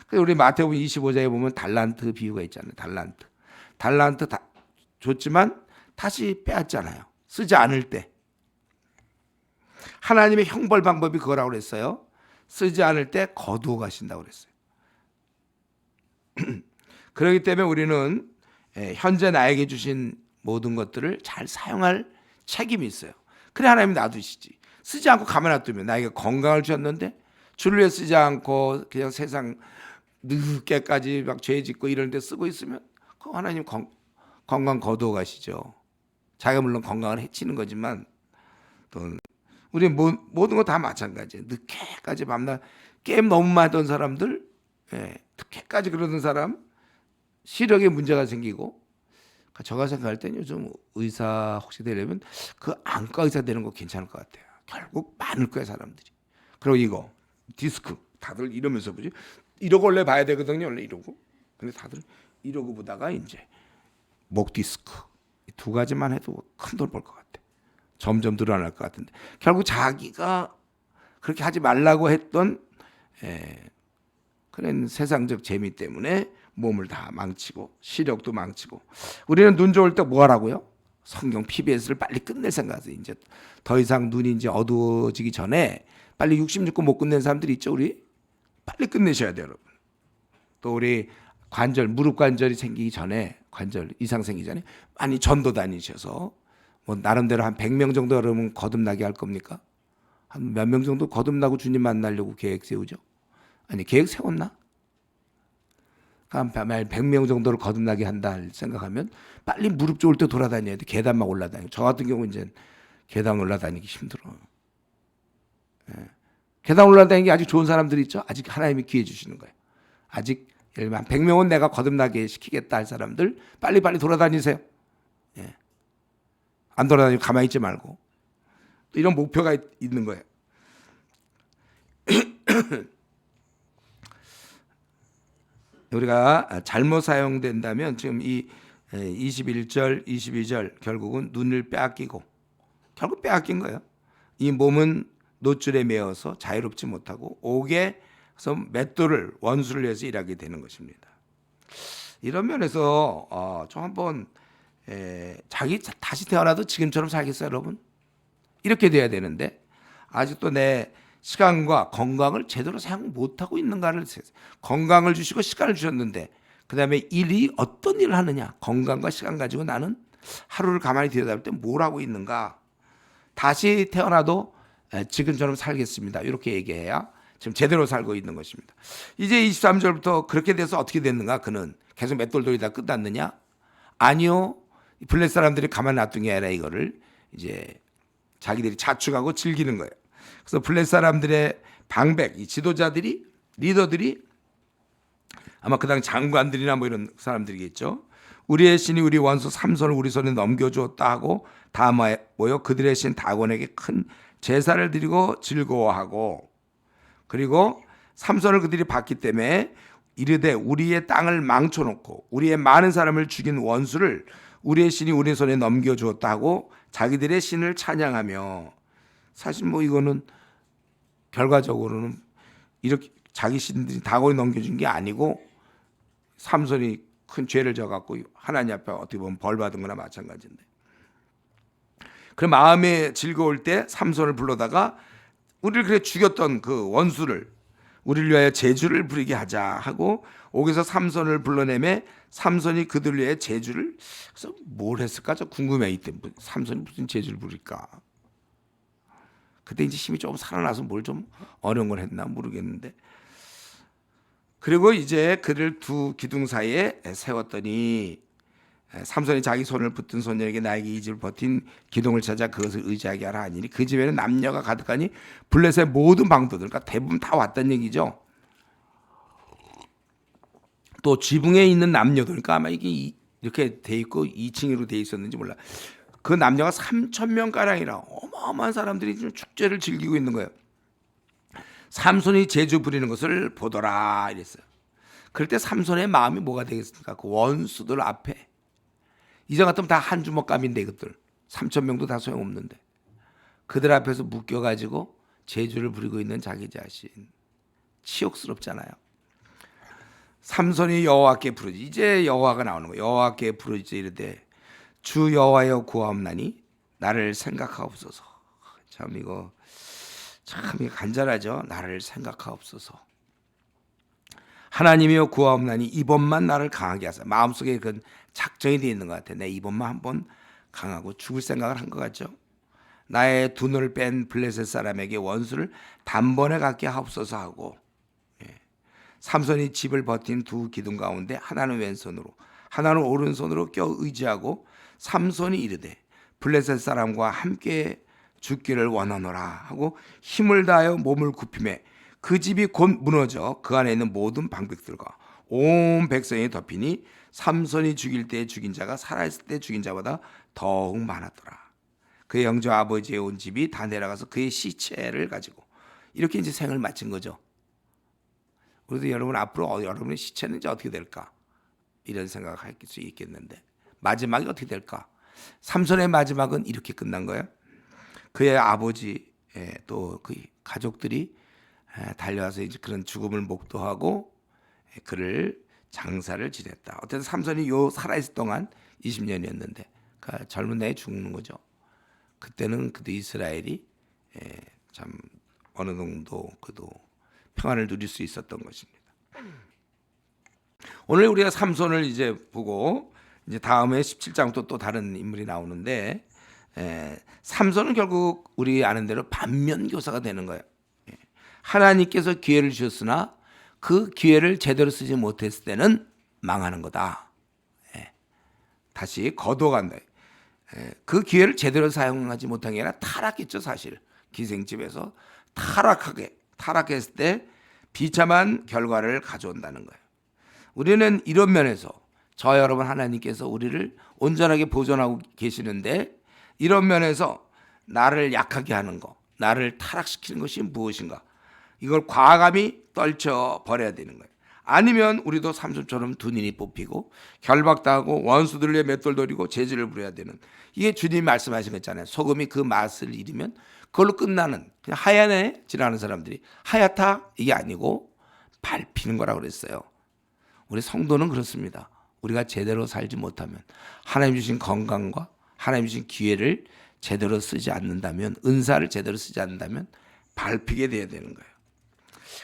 그래서 우리 마태복음 25장에 보면 달란트 비유가 있잖아요. 달란트 다 줬지만 다시 빼앗잖아요. 쓰지 않을 때. 하나님의 형벌 방법이 그거라고 그랬어요. 쓰지 않을 때 거두어 가신다고 그랬어요. 그렇기 때문에 우리는 현재 나에게 주신 모든 것들을 잘 사용할 책임이 있어요. 그래 하나님 놔두시지. 쓰지 않고 가만 놔두면 나에게 건강을 주셨는데 주를 위해 쓰지 않고 그냥 세상 늦게까지 막 죄 짓고 이런 데 쓰고 있으면 그 하나님 건강 거두어 가시죠. 자기가 물론 건강을 해치는 거지만 또 우리 모든 거 다 마찬가지예요. 늦게까지 밤낮 게임 너무 많이 하던 사람들, 늦게까지 그러던 사람 시력에 문제가 생기고, 제가 생각할 때는 요즘 의사 혹시 되려면 그 안과 의사 되는 거 괜찮을 것 같아요. 결국 많을 거야 사람들이. 그리고 이거 디스크 다들 이러면서 보지. 이러고 원래 봐야 되거든요. 원래 이러고. 근데 다들 이러고 보다가 이제 목 디스크 이 두 가지만 해도 큰 돈 벌 것 같아. 점점 늘어날 것 같은데 결국 자기가 그렇게 하지 말라고 했던 그런 세상적 재미 때문에 몸을 다 망치고 시력도 망치고. 우리는 눈 좋을 때 뭐 하라고요? 성경 PBS를 빨리 끝낼 생각하세요. 이제 더 이상 눈이 이제 어두워지기 전에 빨리 66고 못 끝낸 사람들이 있죠. 우리 빨리 끝내셔야 돼요, 여러분. 또 우리 관절 무릎 관절이 생기기 전에 관절 이상 생기기 전에 많이 전도 다니셔서 뭐 나름대로 한 100명 정도 여러분 거듭나게 할 겁니까? 한 몇 명 정도 거듭나고 주님 만나려고 계획 세우죠? 아니 계획 세웠나? 한 100명 정도를 거듭나게 한다 생각하면 빨리 무릎 좋을 때 돌아다녀야 돼. 계단만 올라다니고. 저 같은 경우 이제 계단 올라다니기 힘들어. 계단 올라다니기 아직 좋은 사람들이 있죠? 아직 하나님이 기회 주시는 거예요. 아직 예를 들면 100명은 내가 거듭나게 시키겠다 할 사람들 빨리빨리 돌아다니세요. 안 돌아다니고 가만히 있지 말고. 또 이런 목표가 있는 거예요. 우리가 잘못 사용된다면 지금 이 21절, 22절 결국은 눈을 빼앗기고 결국 빼앗긴 거예요. 이 몸은 노줄에 매어서 자유롭지 못하고 옥에서 맷돌을 원수를 위해서 일하게 되는 것입니다. 이런 면에서 좀 한번 자기 다시 태어나도 지금처럼 살겠어요, 여러분? 이렇게 돼야 되는데 아직도 내 시간과 건강을 제대로 사용 못하고 있는가를 건강을 주시고 시간을 주셨는데 그 다음에 일이 어떤 일을 하느냐 건강과 시간 가지고 나는 하루를 가만히 들여다볼 때 뭘 하고 있는가 다시 태어나도 지금처럼 살겠습니다. 이렇게 얘기해야 지금 제대로 살고 있는 것입니다. 이제 23절부터 그렇게 돼서 어떻게 됐는가 그는 계속 맷돌 돌리다 끝났느냐 아니요 블레셋 사람들이 가만히 놔둔 게 아니라 이거를 이제 자기들이 자축하고 즐기는 거예요. 그래서 블레셋 사람들의 방백, 이 지도자들이 리더들이 아마 그 당시 장관들이나 뭐 이런 사람들이겠죠. 우리의 신이 우리 원수 삼손을 우리 손에 넘겨주었다 하고 다 모여 그들의 신 다곤에게 큰 제사를 드리고 즐거워하고 그리고 삼손을 그들이 봤기 때문에 이르되 우리의 땅을 망쳐놓고 우리의 많은 사람을 죽인 원수를 우리의 신이 우리 손에 넘겨주었다 하고 자기들의 신을 찬양하며 사실 뭐 이거는 결과적으로는 이렇게 자기 신들이 다곤이 넘겨준 게 아니고 삼손이 큰 죄를 져갖고 하나님 앞에 어떻게 보면 벌 받은 거나 마찬가지인데 그 마음에 즐거울 때 삼손을 불러다가 우리를 그래 죽였던 그 원수를 우리를 위하여 제주를 부리게 하자 하고 옥에서 삼손을 불러내매 삼손이 그들 위해 제주를 그래서 뭘 했을까 저 궁금해. 이때 삼손이 무슨 제주를 부릴까 그때 이제 힘이 조금 살아나서 뭘 좀 어려운 걸 했나 모르겠는데 그리고 이제 그를 두 기둥 사이에 세웠더니 삼손이 자기 손을 붙든 소년에게 나에게 이 집을 버틴 기둥을 찾아 그것을 의지하게 하라 하니니 그 집에는 남녀가 가득하니 블레셋의 모든 방도들 그러니까 대부분 다 왔다는 얘기죠. 또 지붕에 있는 남녀들 그러니까 아마 이게 이렇게 돼 있고 2층으로 돼 있었는지 몰라. 그 남녀가 3,000명 가량이라 어마어마한 사람들이 지금 축제를 즐기고 있는 거예요. 삼손이 제주 부리는 것을 보더라 이랬어요. 그럴 때 삼손의 마음이 뭐가 되겠습니까? 그 원수들 앞에 이제 같으면 다 한 주먹 감인데 이것들 3,000명도 다 소용없는데 그들 앞에서 묶여가지고 재주를 부리고 있는 자기 자신. 치욕스럽잖아요. 삼손이 여호와께 부르지. 이제 여호와가 나오는 거예요. 여호와께 부르지 이르되 주 여호와여 구하옵나니 나를 생각하옵소서. 참 이거 간절하죠. 나를 생각하옵소서. 하나님이여 구하옵나니 이번만 나를 강하게 하사. 마음속에 그건 작정이 되어 있는 것 같아. 내 이번만 한번 강하고 죽을 생각을 한 것 같죠. 나의 두 눈을 뺀 블레셋 사람에게 원수를 단번에 갖게 하옵소서 하고, 삼손이 집을 버틴 두 기둥 가운데 하나는 왼손으로 하나는 오른손으로 껴 의지하고 삼손이 이르되 블레셋 사람과 함께 죽기를 원하노라 하고 힘을 다하여 몸을 굽히매 그 집이 곧 무너져 그 안에 있는 모든 방백들과 온 백성이 덮이니 삼손이 죽일 때 죽인 자가 살아있을 때 죽인 자보다 더욱 많았더라. 그의 영조 아버지의 온 집이 다 내려가서 그의 시체를 가지고 이렇게 이제 생을 마친 거죠. 우리도 여러분 앞으로 여러분의 시체는 이제 어떻게 될까? 이런 생각을 할 수 있겠는데 마지막이 어떻게 될까? 삼손의 마지막은 이렇게 끝난 거예요. 그의 아버지 또 그 가족들이 달려와서 이제 그런 죽음을 목도하고 그를 장사를 지냈다. 어쨌든 삼손이 요 살아있을 동안 20년이었는데 그러니까 젊은 나이에 죽는 거죠. 그때는 그도 이스라엘이 참 어느 정도 그도 평안을 누릴 수 있었던 것입니다. 오늘 우리가 삼손을 이제 보고 이제 다음에 17장부터 또 다른 인물이 나오는데 삼손은 결국 우리 아는 대로 반면교사가 되는 거예요. 하나님께서 기회를 주셨으나 그 기회를 제대로 쓰지 못했을 때는 망하는 거다. 다시 거둬간다. 그 기회를 제대로 사용하지 못한 게 아니라 타락했죠. 사실 기생집에서 타락했을 때 비참한 결과를 가져온다는 거예요. 우리는 이런 면에서 저 여러분 하나님께서 우리를 온전하게 보존하고 계시는데 이런 면에서 나를 약하게 하는 거, 나를 타락시키는 것이 무엇인가? 이걸 과감히 떨쳐 버려야 되는 거예요. 아니면 우리도 삼손처럼 두 눈이 뽑히고 결박당하고 원수들의 맷돌 돌이고 재질을 부려야 되는, 이게 주님이 말씀하신 거잖아요. 소금이 그 맛을 잃으면 그걸로 끝나는, 그냥 하얗네 지나는 사람들이 하얗다 이게 아니고 밟히는 거라고 그랬어요. 우리 성도는 그렇습니다. 우리가 제대로 살지 못하면, 하나님 주신 건강과 하나님 주신 기회를 제대로 쓰지 않는다면, 은사를 제대로 쓰지 않는다면 밟히게 돼야 되는 거예요.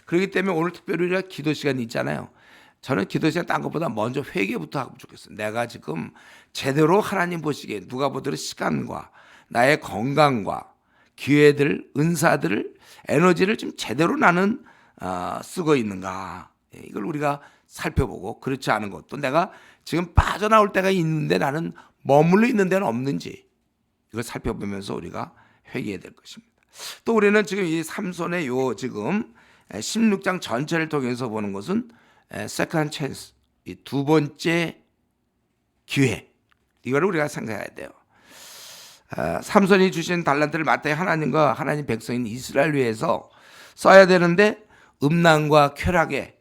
그렇기 때문에 오늘 특별히 우리가 기도 시간이 있잖아요. 저는 기도 시간 딴 것보다 먼저 회개부터 하면 좋겠어요. 내가 지금 제대로 하나님 보시기에 누가 보더라도 시간과 나의 건강과 기회들, 은사들을, 에너지를 좀 제대로 나는 쓰고 있는가, 이걸 우리가 살펴보고, 그렇지 않은 것도 내가 지금 빠져나올 때가 있는데 나는 머물러 있는 데는 없는지, 이걸 살펴보면서 우리가 회개해야 될 것입니다. 또 우리는 지금 이 삼손의 요 지금 16장 전체를 통해서 보는 것은 second chance, 이 두 번째 기회, 이거를 우리가 생각해야 돼요. 삼손이 주신 달란트를 마땅히 하나님과 하나님 백성인 이스라엘 위해서 써야 되는데 음란과 쾌락에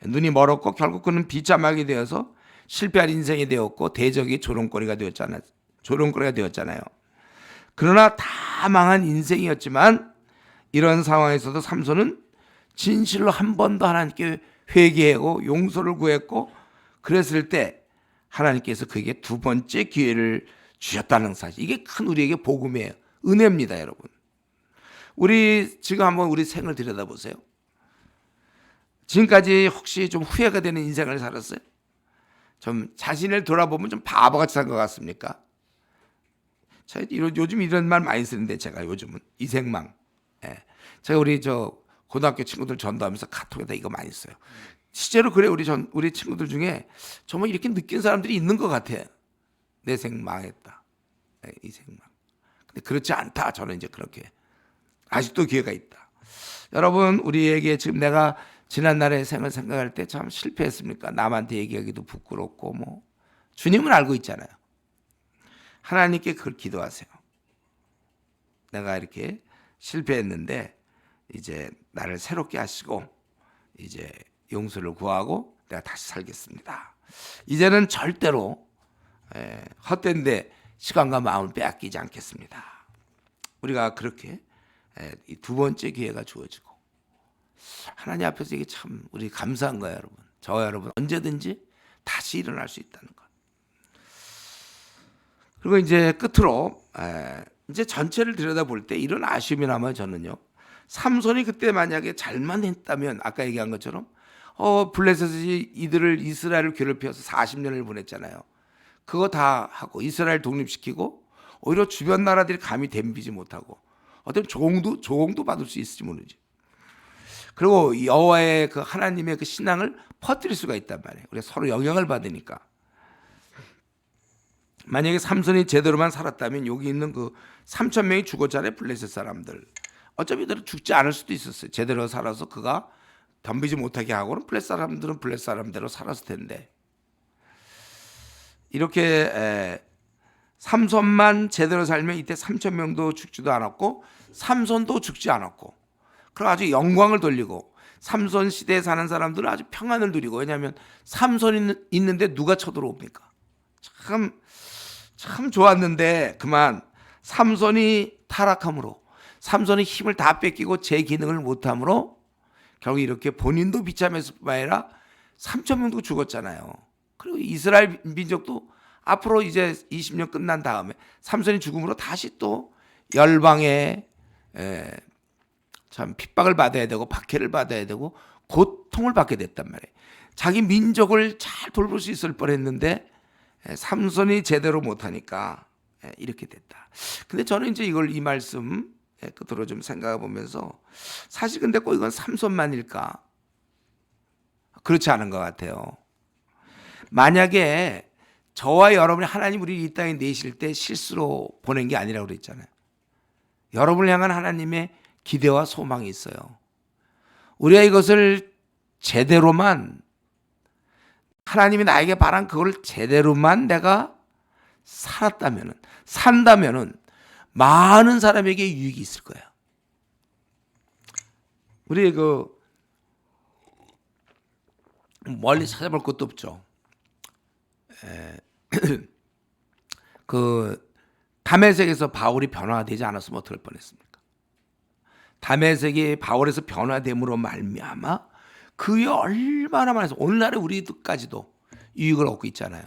눈이 멀었고 결국 그는 비참하게 되어서 실패한 인생이 되었고 대적이 조롱거리가 되었잖아요. 그러나 다 망한 인생이었지만 이런 상황에서도 삼손은 진실로 한 번 더 하나님께 회개하고 용서를 구했고, 그랬을 때 하나님께서 그에게 두 번째 기회를 주셨다는 사실, 이게 큰 우리에게 복음이에요. 은혜입니다, 여러분. 우리 지금 한번 우리 생을 들여다보세요. 지금까지 혹시 좀 후회가 되는 인생을 살았어요? 좀 자신을 돌아보면 좀 바보같이 산 것 같습니까? 요즘 이런 말 많이 쓰는데, 제가 요즘은 이생망. 제가 우리 고등학교 친구들 전도하면서 카톡에다 이거 많이 써요. 실제로 그래, 우리 친구들 중에 정말 이렇게 느낀 사람들이 있는 것 같아. 내 생 망했다. 이 생망. 근데 그렇지 않다. 저는 이제 그렇게 아직도 기회가 있다. 여러분, 우리에게 지금 내가 지난날의 생을 생각할 때 참 실패했습니까? 남한테 얘기하기도 부끄럽고 주님은 알고 있잖아요. 하나님께 그걸 기도하세요. 내가 이렇게 실패했는데 이제 나를 새롭게 하시고 이제 용서를 구하고 내가 다시 살겠습니다. 이제는 절대로 헛된 데 시간과 마음을 빼앗기지 않겠습니다. 우리가 그렇게 이 두 번째 기회가 주어지고 하나님 앞에서 이게 참 우리 감사한 거예요, 여러분. 저와 여러분 언제든지 다시 일어날 수 있다는 것. 그리고 이제 끝으로 이제 전체를 들여다볼 때 이런 아쉬움이 남아요. 저는요. 삼손이 그때 만약에 잘만 했다면 아까 얘기한 것처럼 블레셋이 이들을 이스라엘을 괴롭혀서 40년을 보냈잖아요. 그거 다 하고 이스라엘 독립시키고 오히려 주변 나라들이 감히 덤비지 못하고 어떤 조공도 받을 수 있을지 모르지. 그리고 여호와의 그 하나님의 그 신앙을 퍼뜨릴 수가 있단 말이에요. 우리가 서로 영향을 받으니까. 만약에 삼손이 제대로만 살았다면 여기 있는 그 3천 명이 죽었잖아요. 블레셋 사람들. 어차피 이들은 죽지 않을 수도 있었어요. 제대로 살아서 그가 덤비지 못하게 하고는 블레셋 사람들은 블레셋 사람대로 살았을 텐데. 이렇게 삼손만 제대로 살면 이때 3천 명도 죽지도 않았고 삼손도 죽지 않았고 그럼 아주 영광을 돌리고 삼손 시대에 사는 사람들은 아주 평안을 누리고 왜냐하면 삼손이 있는데 누가 쳐들어옵니까? 참 좋았는데 그만 삼손이 타락함으로 삼손이 힘을 다 뺏기고 제 기능을 못함으로 결국 이렇게 본인도 비참했을 뿐만 아니라 3천 명도 죽었잖아요. 그리고 이스라엘 민족도 앞으로 이제 20년 끝난 다음에 삼손이 죽음으로 다시 또 열방에 참 핍박을 받아야 되고 박해를 받아야 되고 고통을 받게 됐단 말이에요. 자기 민족을 잘 돌볼 수 있을 뻔했는데 삼손이 제대로 못하니까 이렇게 됐다. 근데 저는 이제 이 말씀 끝으로 좀 생각해 보면서 사실 근데 꼭 이건 삼손만일까? 그렇지 않은 것 같아요. 만약에 저와 여러분이 하나님 우리 이 땅에 내실 때 실수로 보낸 게 아니라고 그랬잖아요. 여러분을 향한 하나님의 기대와 소망이 있어요. 우리가 이것을 제대로만 하나님이 나에게 바란 그걸 제대로만 내가 산다면은 많은 사람에게 유익이 있을 거예요. 우리 멀리 찾아볼 것도 없죠. 다메섹에서 바울이 변화되지 않았으면 어떨 뻔했습니까? 다메섹이 바울에서 변화됨으로 말미암아 그에 얼마나 많아서 오늘날의 우리들까지도 유익을 얻고 있잖아요.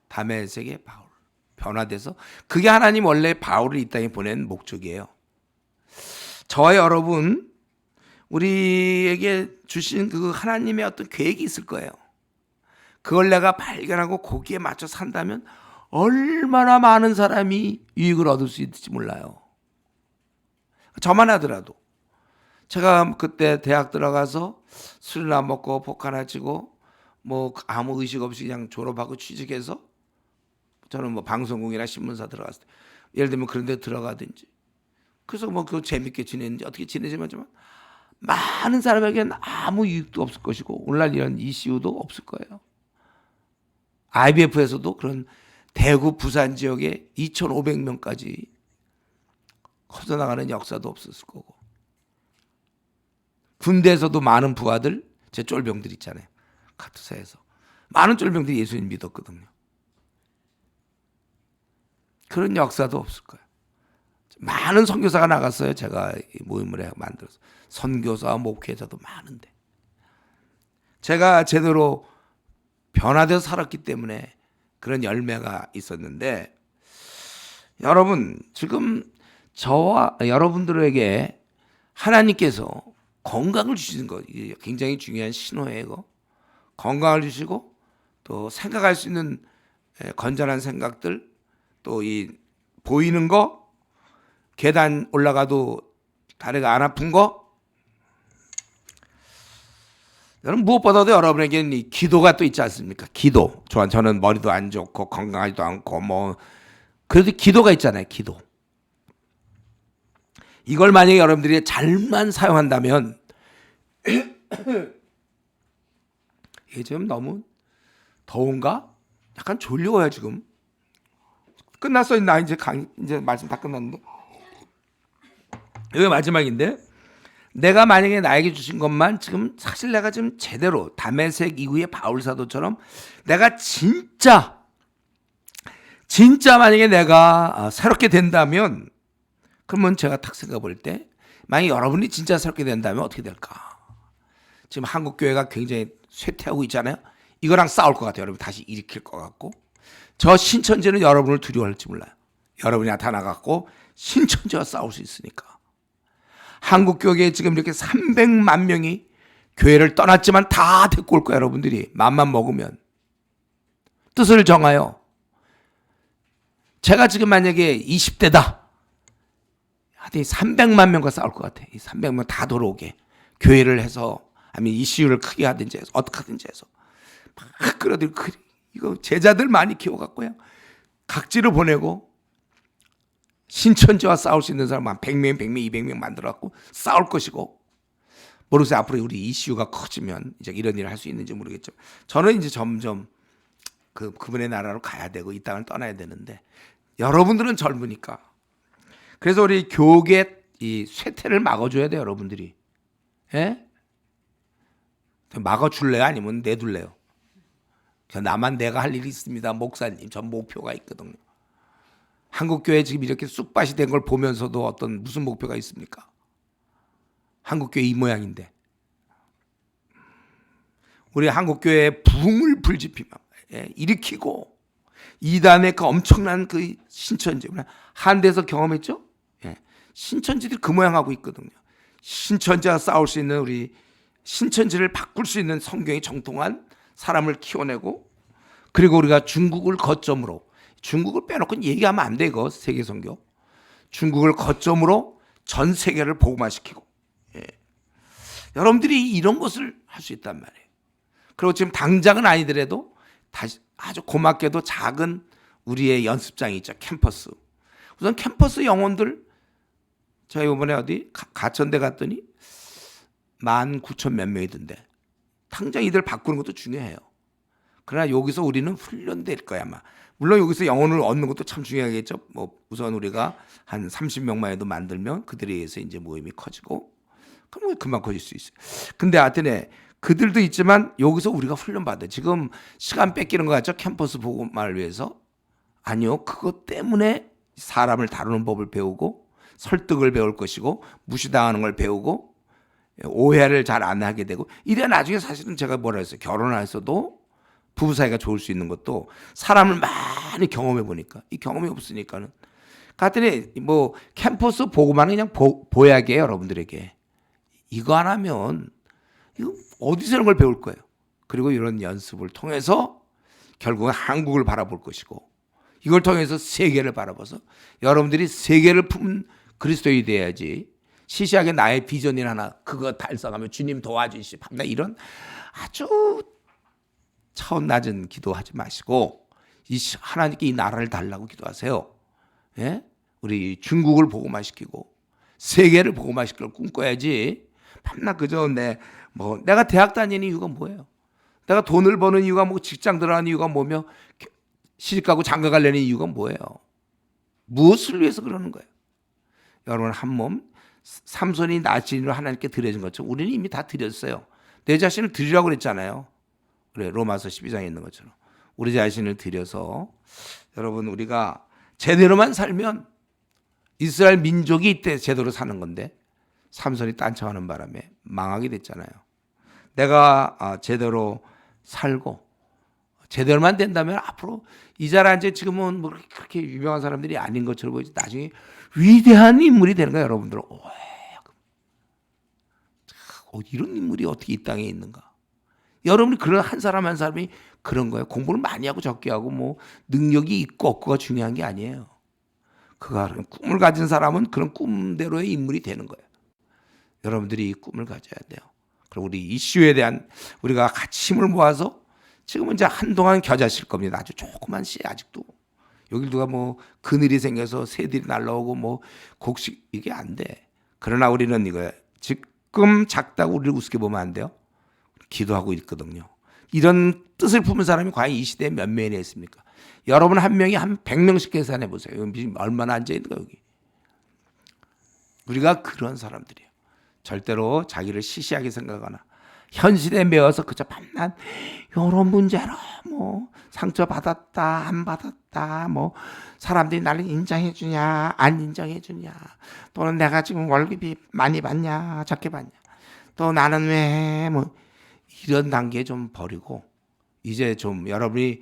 다메섹의 바울 변화돼서 그게 하나님 원래 바울을 이 땅에 보낸 목적이에요. 저와 여러분 우리에게 주신 그 하나님의 어떤 계획이 있을 거예요. 그걸 내가 발견하고 거기에 맞춰 산다면 얼마나 많은 사람이 유익을 얻을 수 있을지 몰라요. 저만 하더라도 제가 그때 대학 들어가서 술이나 먹고 복하나 치고 뭐 아무 의식 없이 그냥 졸업하고 취직해서 저는 뭐 방송국이나 신문사 들어갔을 때 예를 들면 그런 데 들어가든지 그래서 뭐 그거 재밌게 지냈는지 어떻게 지내지만 많은 사람에게는 아무 유익도 없을 것이고 오늘날 이런 이슈도 없을 거예요. IBF에서도 그런 대구 부산 지역에 2,500명까지 커져나가는 역사도 없었을 거고 군대에서도 많은 부하들 제 쫄병들 있잖아요. 카투사에서 많은 쫄병들이 예수님 믿었거든요. 그런 역사도 없을 거예요. 많은 선교사가 나갔어요. 제가 모임을 만들어서 선교사 목회자도 많은데 제가 제대로 변화되어 살았기 때문에 그런 열매가 있었는데 여러분 지금 저와 여러분들에게 하나님께서 건강을 주시는 것 이게 굉장히 중요한 신호예요. 건강을 주시고 또 생각할 수 있는 건전한 생각들 또 이 보이는 거 계단 올라가도 다리가 안 아픈 거 여러분 무엇보다도 여러분에게는 이 기도가 또 있지 않습니까? 기도. 저는 머리도 안 좋고 건강하지도 않고 뭐 그래도 기도가 있잖아요. 기도. 이걸 만약에 여러분들이 잘만 사용한다면 이게 지금 너무 더운가? 약간 졸려워요 지금. 끝났어요. 나 이제 말씀 다 끝났는데 이게 마지막인데 내가 만약에 나에게 주신 것만 지금 사실 내가 지금 제대로 다메섹 이후의 바울 사도처럼 내가 진짜 만약에 내가 새롭게 된다면 그러면 제가 탁 생각해 볼 때 만약 여러분이 진짜 살게 된다면 어떻게 될까? 지금 한국 교회가 굉장히 쇠퇴하고 있잖아요. 이거랑 싸울 것 같아요. 여러분 다시 일으킬 것 같고 저 신천지는 여러분을 두려워할지 몰라요. 여러분이 나타나갖고 신천지와 싸울 수 있으니까. 한국 교회에 지금 이렇게 300만 명이 교회를 떠났지만 다 데리고 올 거예요. 여러분들이 맘만 먹으면. 뜻을 정하여. 제가 지금 만약에 20대다. 하여튼 300만 명과 싸울 것 같아. 이 300명 다 돌아오게. 교회를 해서 아니면 이슈를 크게 하든지 해서 어떻게 하든지 해서 막 끌어들이고 이거 제자들 많이 키워갖고요. 각지로 보내고 신천지와 싸울 수 있는 사람 한 100명, 100명, 200명 만들어갖고 싸울 것이고 모르겠어요. 앞으로 우리 이슈가 커지면 이제 이런 일을 할 수 있는지 모르겠죠. 저는 이제 점점 그분의 나라로 가야 되고 이 땅을 떠나야 되는데 여러분들은 젊으니까 그래서 우리 교계 이 쇠퇴를 막아줘야 돼요. 여러분들이. 예? 막아줄래요? 아니면 내둘래요? 나만 내가 할 일이 있습니다. 목사님. 전 목표가 있거든요. 한국교회 지금 이렇게 쑥밭이 된 걸 보면서도 어떤 무슨 목표가 있습니까? 한국교회 이 모양인데. 우리 한국교회의 붕을 불지피며 일으키고 이단의 그 엄청난 그 신천지. 한대에서 경험했죠? 신천지들이 그 모양하고 있거든요. 신천지와 싸울 수 있는 우리 신천지를 바꿀 수 있는 성경이 정통한 사람을 키워내고 그리고 우리가 중국을 거점으로 중국을 빼놓고 얘기하면 안 돼 이거 세계 선교. 중국을 거점으로 전 세계를 복음화시키고 여러분들이 이런 것을 할 수 있단 말이에요. 그리고 지금 당장은 아니더라도 다시 아주 고맙게도 작은 우리의 연습장이 있죠. 캠퍼스. 우선 캠퍼스 영혼들 제가 이번에 어디 가천대 갔더니 19,000 몇 명이던데 당장 이들 바꾸는 것도 중요해요. 그러나 여기서 우리는 훈련될 거야 아마. 물론 여기서 영혼을 얻는 것도 참 중요하겠죠. 뭐 우선 우리가 한 30명만 해도 만들면 그들에 의해서 이제 모임이 커지고 그럼 금방 커질 수 있어요. 근데 하여튼 그들도 있지만 여기서 우리가 훈련받아요. 지금 시간 뺏기는 것 같죠? 캠퍼스 복음화를 위해서. 아니요. 그것 때문에 사람을 다루는 법을 배우고 설득을 배울 것이고 무시당하는 걸 배우고 오해를 잘 안 하게 되고 이래 나중에 사실은 제가 뭐라 했어요. 결혼해서도 부부 사이가 좋을 수 있는 것도 사람을 많이 경험해 보니까 이 경험이 없으니까는 갔더니 뭐 캠퍼스 보고만 그냥 보약이에요. 여러분들에게. 이거 안 하면 이거 어디서 이런 걸 배울 거예요. 그리고 이런 연습을 통해서 결국은 한국을 바라볼 것이고 이걸 통해서 세계를 바라봐서 여러분들이 세계를 품은 그리스도인이 돼야지 시시하게 나의 비전이 하나 그거 달성하면 주님 도와주시오. 이런 아주 차원 낮은 기도하지 마시고 하나님께 이 나라를 달라고 기도하세요. 예? 우리 중국을 복음화시키고 세계를 복음화시킬 꿈꿔야지. 밤낮 그저 내가 대학 다니는 이유가 뭐예요? 내가 돈을 버는 이유가 뭐 직장 들어가는 이유가 뭐며 시집가고 장가 가려는 이유가 뭐예요? 무엇을 위해서 그러는 거예요? 여러분 한 몸 삼손이 나진으로 하나님께 드려진 것처럼 우리는 이미 다 드렸어요. 내 자신을 드리라고 그랬잖아요. 그래 로마서 12장에 있는 것처럼 우리 자신을 드려서 여러분 우리가 제대로만 살면 이스라엘 민족이 이때 제대로 사는 건데 삼손이 딴청하는 바람에 망하게 됐잖아요. 내가 제대로 살고 제대로만 된다면 앞으로 이 자리에 앉아 지금은 뭐 그렇게 유명한 사람들이 아닌 것처럼 보이지 나중에 위대한 인물이 되는 거예요. 여러분들 이런 인물이 어떻게 이 땅에 있는가. 여러분이 그런 한 사람 한 사람이 그런 거예요. 공부를 많이 하고 적게 하고 뭐 능력이 있고 없고가 중요한 게 아니에요. 그가 꿈을 가진 사람은 그런 꿈대로의 인물이 되는 거예요. 여러분들이 이 꿈을 가져야 돼요. 그리고 우리 이슈에 대한 우리가 같이 힘을 모아서 지금은 이제 한동안 겨자실 겁니다. 아주 조그만 씨 아직도. 여기 누가 뭐 그늘이 생겨서 새들이 날라오고 뭐 곡식 이게 안 돼. 그러나 우리는 이거야. 지금 작다고 우리를 우습게 보면 안 돼요. 기도하고 있거든요. 이런 뜻을 품은 사람이 과연 이 시대에 몇 명이나 있습니까? 여러분 한 명이 한 100명씩 계산해 보세요. 여기 얼마나 앉아있는가 여기. 우리가 그런 사람들이에요. 절대로 자기를 시시하게 생각하거나 현실에 매여서 그저 밤낮 이런 문제로 뭐 상처 받았다 안 받았다 뭐 사람들이 나를 인정해 주냐 안 인정해 주냐 또는 내가 지금 월급이 많이 받냐 적게 받냐 또 나는 왜 뭐 이런 단계 좀 버리고 이제 좀 여러분이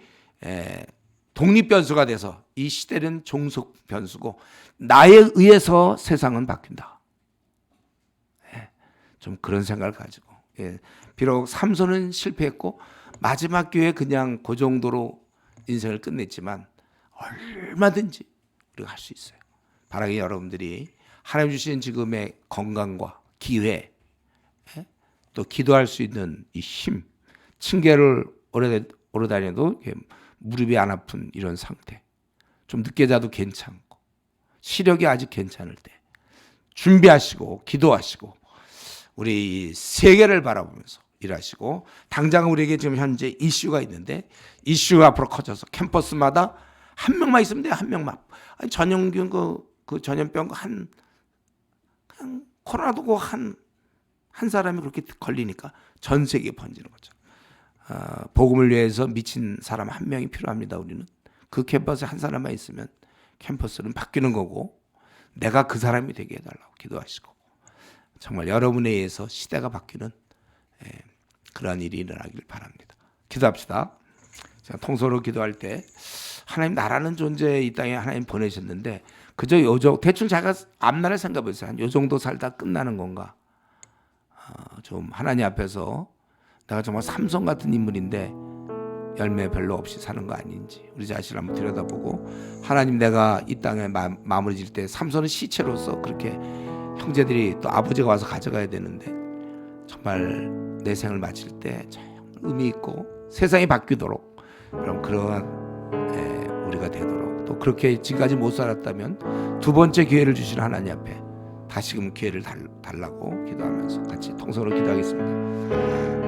독립 변수가 돼서 이 시대는 종속 변수고 나에 의해서 세상은 바뀐다. 좀 그런 생각을 가지고 비록 삼손은 실패했고 마지막 기회에 그냥 그 정도로 인생을 끝냈지만 얼마든지 우리가 할 수 있어요. 바라기 여러분들이 하나님 주신 지금의 건강과 기회 또 기도할 수 있는 이 힘, 층계를 오래 다녀도 무릎이 안 아픈 이런 상태, 좀 늦게 자도 괜찮고 시력이 아직 괜찮을 때 준비하시고 기도하시고 우리 세계를 바라보면서 일하시고 당장 우리에게 지금 현재 이슈가 있는데 이슈가 앞으로 커져서 캠퍼스마다 한 명만 있으면 돼요. 한 명만. 아니, 전염균 그 전염병 한 코로나도 한 사람이 그렇게 걸리니까 전 세계에 번지는 거죠. 복음을 위해서 미친 사람 한 명이 필요합니다. 우리는 그 캠퍼스에 한 사람만 있으면 캠퍼스는 바뀌는 거고 내가 그 사람이 되게 해달라고 기도하시고 정말 여러분에 의해서 시대가 바뀌는 그러한 일이 일어나길 바랍니다. 기도합시다. 제가 통솔로 기도할 때 하나님 나라는 존재 이 땅에 하나님 보내셨는데 그저 대충 제가 앞날을 생각해보세요. 한 요 정도 살다 끝나는 건가? 좀 하나님 앞에서 내가 정말 삼손 같은 인물인데 열매 별로 없이 사는 거 아닌지 우리 자신을 한번 들여다보고 하나님 내가 이 땅에 마무리 질 때 삼손은 시체로서 그렇게 형제들이 또 아버지가 와서 가져가야 되는데 정말 내 생을 마칠 때 의미 있고 세상이 바뀌도록 그런 우리가 되도록 또 그렇게 지금까지 못 살았다면 두 번째 기회를 주신 하나님 앞에 다시금 기회를 달라고 기도하면서 같이 통성으로 기도하겠습니다.